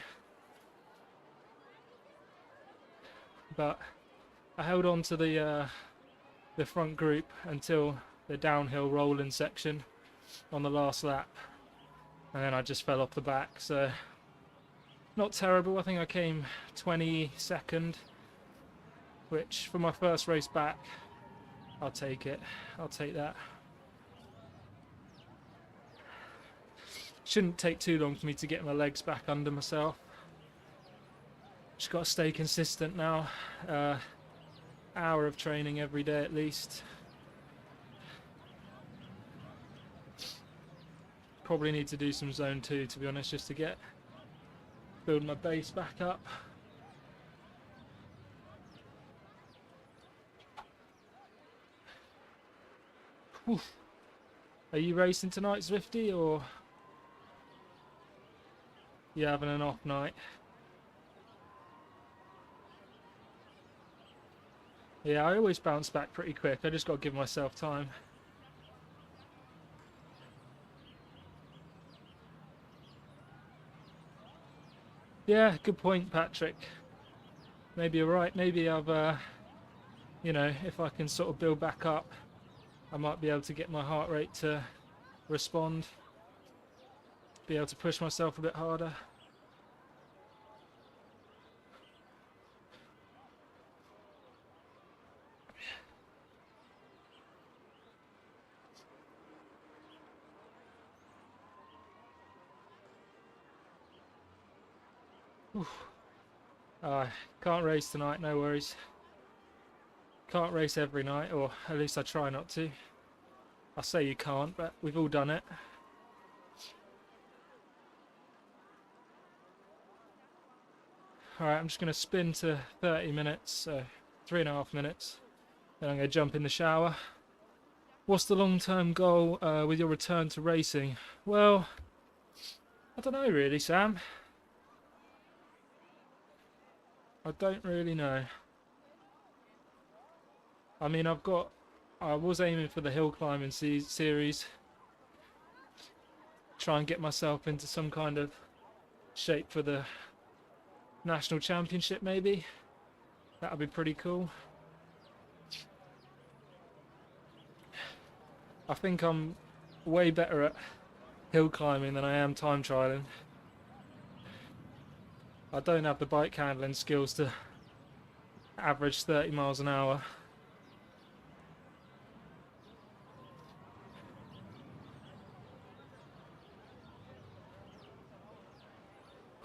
But I held on to the front group until the downhill rolling section on the last lap, and then I just fell off the back. So not terrible. I think I came 22nd, which for my first race back, I'll take it. I'll take that. Shouldn't take too long for me to get my legs back under myself. Just got to stay consistent now. Hour of training every day at least. Probably need to do some zone 2, to be honest, just to build my base back up. Oof. Are you racing tonight, Zwifty, or you having an off night? Yeah, I always bounce back pretty quick. I just got to give myself time. Yeah, good point, Patrick. Maybe you're right. Maybe I've, you know, if I can sort of build back up, I might be able to get my heart rate to respond. Be able to push myself a bit harder. Can't race tonight, no worries. Can't race every night, or at least I try not to. I say you can't, but we've all done it. Alright, I'm just going to spin to 30 minutes, so 3.5 minutes. Then I'm going to jump in the shower. What's the long-term goal with your return to racing? Well, I don't know really, Sam. I don't really know. I mean, I was aiming for the hill climbing series. Try and get myself into some kind of shape for the national championship, maybe. That would be pretty cool. I think I'm way better at hill climbing than I am time trialing. I don't have the bike handling skills to average 30 miles an hour.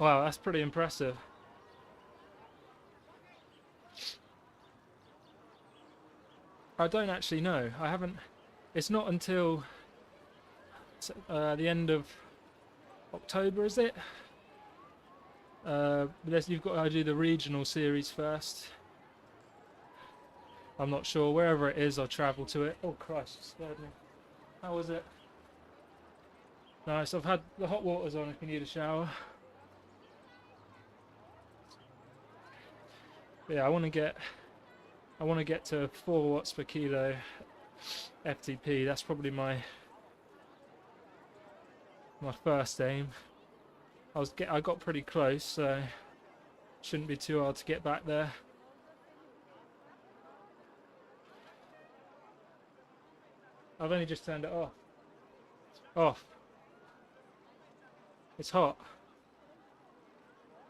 Wow, that's pretty impressive. I don't actually know. I haven't. It's not until the end of October, is it? You've got to do the regional series first. I'm not sure. Wherever it is, I'll travel to it. Oh Christ, it scared me. How was it? Nice. I've had the hot waters on if you need a shower. But yeah, I want to get to 4 watts per kilo FTP. That's probably my first aim. I got pretty close, so shouldn't be too hard to get back there. I've only just turned it off. Off. It's hot.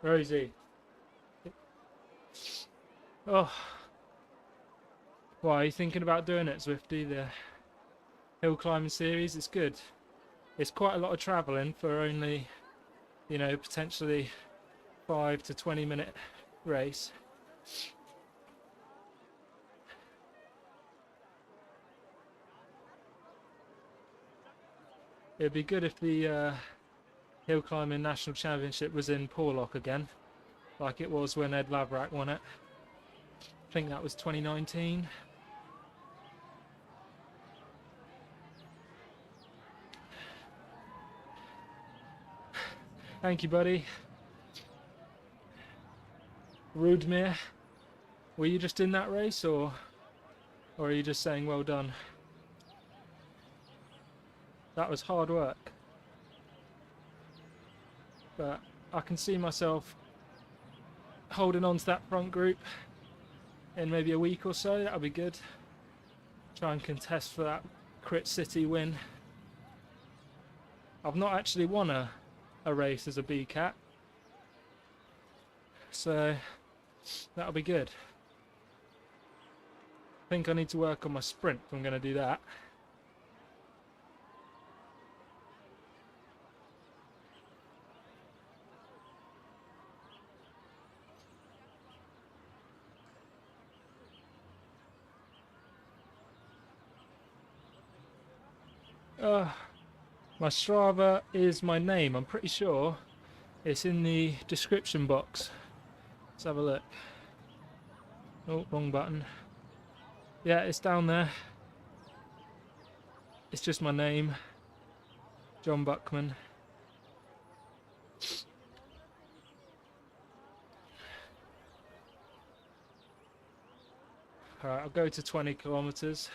Rosie. Oh. Why, are you thinking about doing it, Zwifty? hill climbing series. It's good. It's quite a lot of travelling for only, you know, potentially 5 to 20 minute race. It'd be good if the hill climbing national championship was in Porlock again, like it was when Ed Laverack won it. I think that was 2019. Thank you, buddy. Rudmir, were you just in that race, or are you just saying well done? That was hard work, but I can see myself holding on to that front group in maybe a week or so. That'll be good. Try and contest for that Crit City win. I've not actually won a race as a B-Cat, so that'll be good. I think I need to work on my sprint if I'm going to do that. My Strava is my name, I'm pretty sure. It's in the description box. Let's have a look. Oh, wrong button. Yeah, it's down there. It's just my name, John Buckman. Alright, I'll go to 20 kilometers.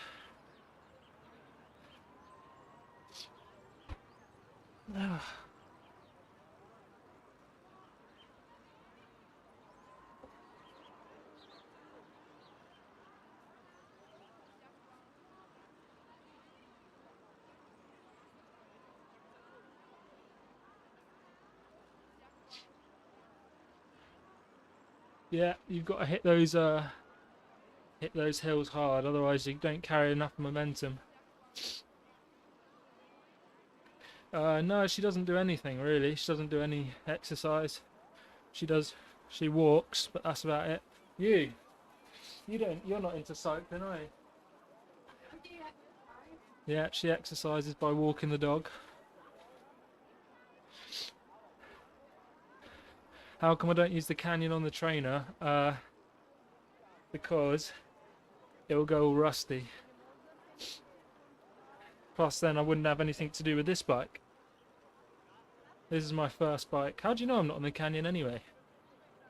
Yeah, you've got to hit those hills hard, otherwise you don't carry enough momentum. No, she doesn't do anything really. She doesn't do any exercise. She walks, but that's about it. You're not into cycling, are you? Yeah, she exercises by walking the dog. How come I don't use the canyon on the trainer? Because it will go all rusty. Plus then I wouldn't have anything to do with this bike. This is my first bike. How do you know I'm not on the canyon anyway?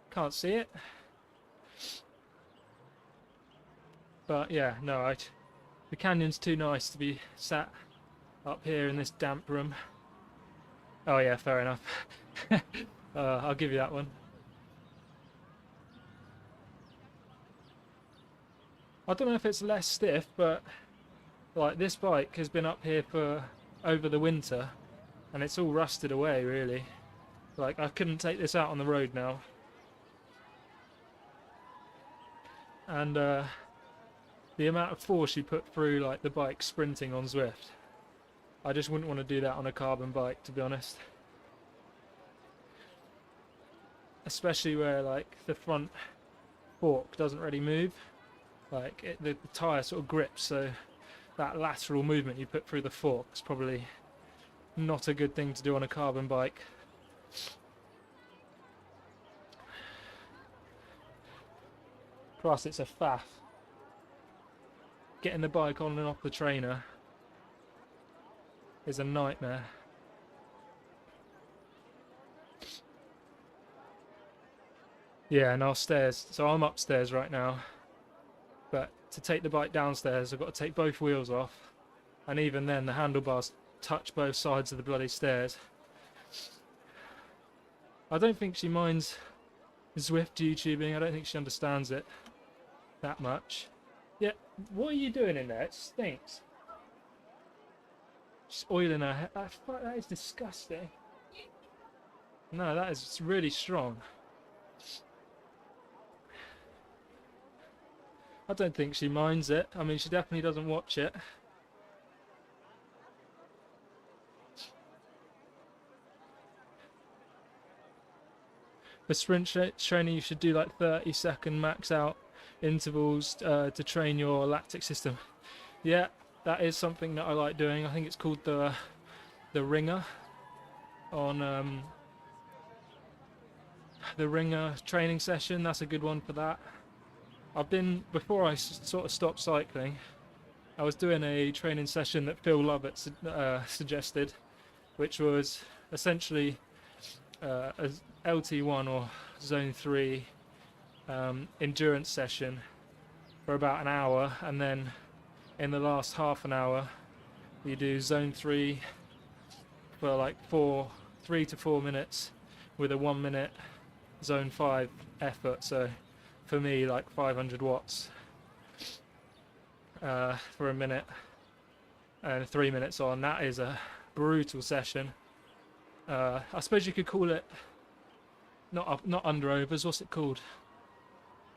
Can't see it. But yeah, no, the canyon's too nice to be sat up here in this damp room. Oh yeah, fair enough. I'll give you that one. I don't know if it's less stiff, but like this bike has been up here for over the winter and it's all rusted away really. Like I couldn't take this out on the road now. And the amount of force you put through like the bike sprinting on Zwift, I just wouldn't want to do that on a carbon bike, to be honest. Especially where like the front fork doesn't really move. Like the tyre sort of grips, so that lateral movement you put through the fork is probably not a good thing to do on a carbon bike. Plus it's a faff. Getting the bike on and off the trainer is a nightmare. Yeah, and upstairs. So I'm upstairs right now. But to take the bike downstairs, I've got to take both wheels off. And even then, the handlebars touch both sides of the bloody stairs. I don't think she minds Zwift YouTubing. I don't think she understands it that much. Yeah, what are you doing in there? It stinks. She's oiling her hair. That is disgusting. No, that is really strong. I don't think she minds it. I mean, she definitely doesn't watch it. for sprint training, you should do like 30-second max out intervals to train your lactic system. Yeah, that is something that I like doing. I think it's called the ringer on the ringer training session. That's a good one for that. Before I sort of stopped cycling, I was doing a training session that Phil Lovett suggested, which was essentially a LT1 or Zone 3 endurance session for about an hour, and then in the last half an hour you do Zone 3 for like 3 to 4 minutes with a 1 minute Zone 5 effort. So for me, like 500 watts for a minute and 3 minutes on. That is a brutal session. I suppose you could call it not under-overs, what's it called?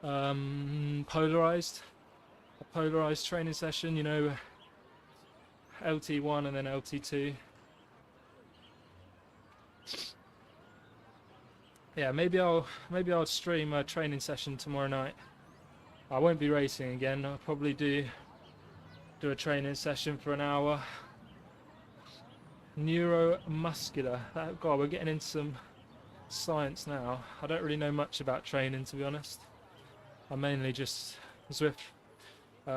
Polarized. A polarized training session, you know, LT1 and then LT2. Yeah, maybe I'll stream a training session tomorrow night. I won't be racing again. I'll probably do a training session for an hour. Neuromuscular. God, we're getting into some science now. I don't really know much about training, to be honest. I mainly just Zwift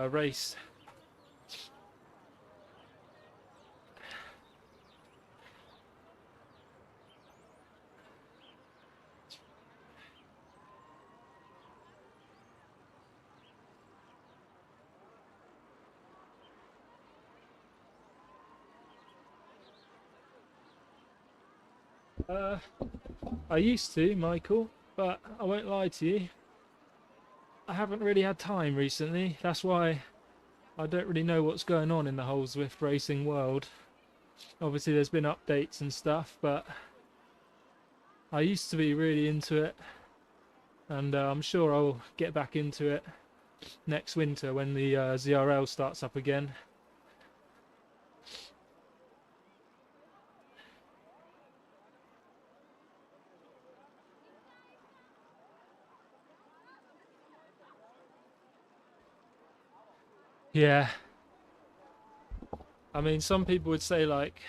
race. I used to, Michael, but I won't lie to you. I haven't really had time recently. That's why I don't really know what's going on in the whole Zwift racing world. Obviously there's been updates and stuff, but I used to be really into it, and I'm sure I'll get back into it next winter when the ZRL starts up again. Yeah. I mean, some people would say, like,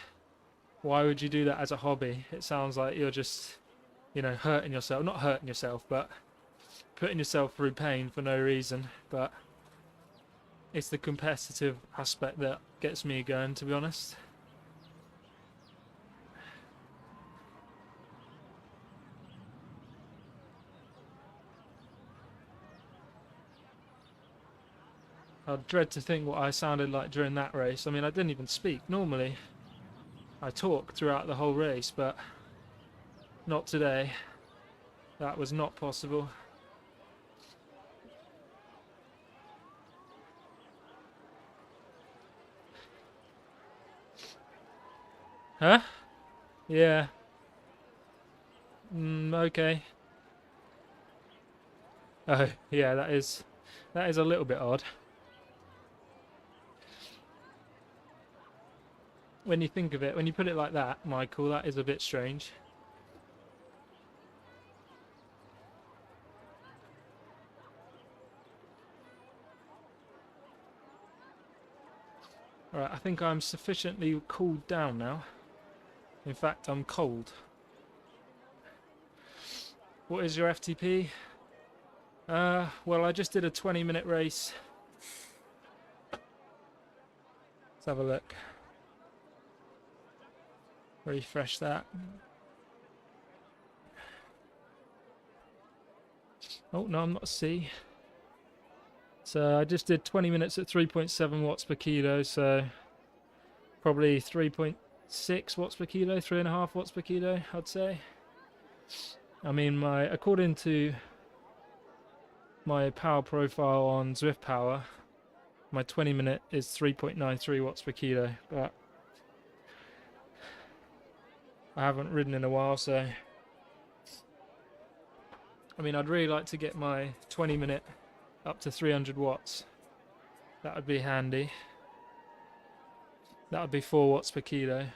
why would you do that as a hobby? It sounds like you're just, you know, hurting yourself. Not hurting yourself, but putting yourself through pain for no reason. But it's the competitive aspect that gets me going, to be honest. I dread to think what I sounded like during that race. I mean, I didn't even speak. Normally, I talk throughout the whole race, but not today. That was not possible. Huh? Yeah. Okay. Oh, yeah, that is a little bit odd. When you think of it, when you put it like that, Michael, that is a bit strange. Alright, I think I'm sufficiently cooled down now. In fact, I'm cold. What is your FTP? Well, I just did a 20-minute race. Let's have a look. Refresh that. Oh, no, I'm not C. So I just did 20 minutes at 3.7 watts per kilo, so probably 3.6 watts per kilo, 3.5 watts per kilo, I'd say. I mean, according to my power profile on Zwift Power, my 20-minute is 3.93 watts per kilo, but I haven't ridden in a while, so I mean, I'd really like to get my 20-minute up to 300 watts. That would be handy. That would be 4 watts per kilo.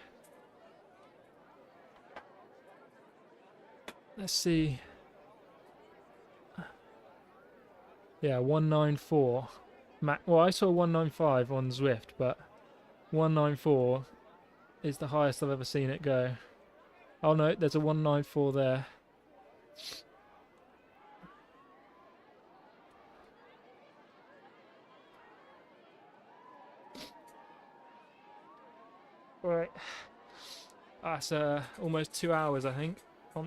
Let's see Yeah, 194. Well, I saw 195 on Zwift, but 194 is the highest I've ever seen it go. Oh no, there's a 194 there. Right. That's almost 2 hours, I think.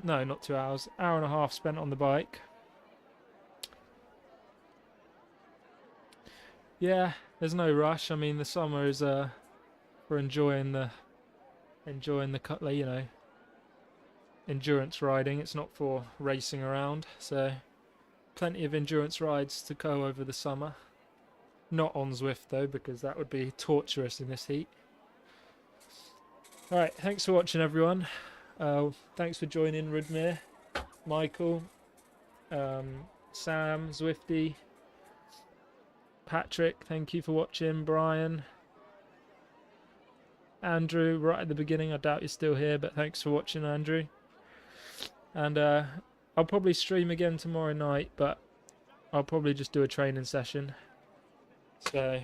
No, not 2 hours. Hour and a half spent on the bike. Yeah, there's no rush. I mean, the summer is for enjoying the you know, endurance riding. It's not for racing around. So plenty of endurance rides to go over the summer. Not on Zwift though, because that would be torturous in this heat. Alright, thanks for watching everyone. Thanks for joining Rudmir, Michael, Sam, Zwifty, Patrick, thank you for watching, Brian, Andrew, right at the beginning, I doubt you're still here, but thanks for watching, Andrew. And I'll probably stream again tomorrow night, but I'll probably just do a training session. So, it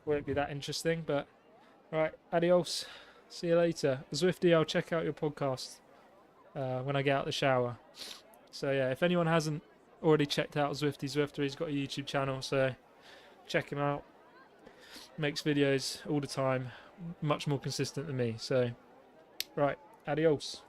won't be that interesting, but right, adios. See you later. Zwifty, I'll check out your podcast when I get out the shower. So yeah, if anyone hasn't already checked out Zwifty Zwifter, he's got a YouTube channel, so check him out. Makes videos all the time, much more consistent than me. So, right, adios.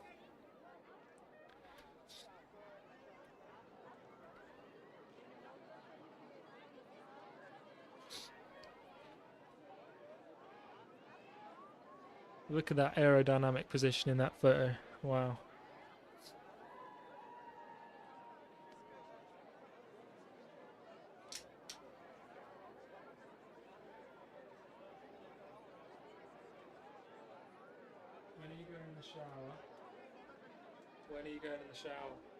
Look at that aerodynamic position in that photo. Wow. When are you going in the shower? When are you going in the shower?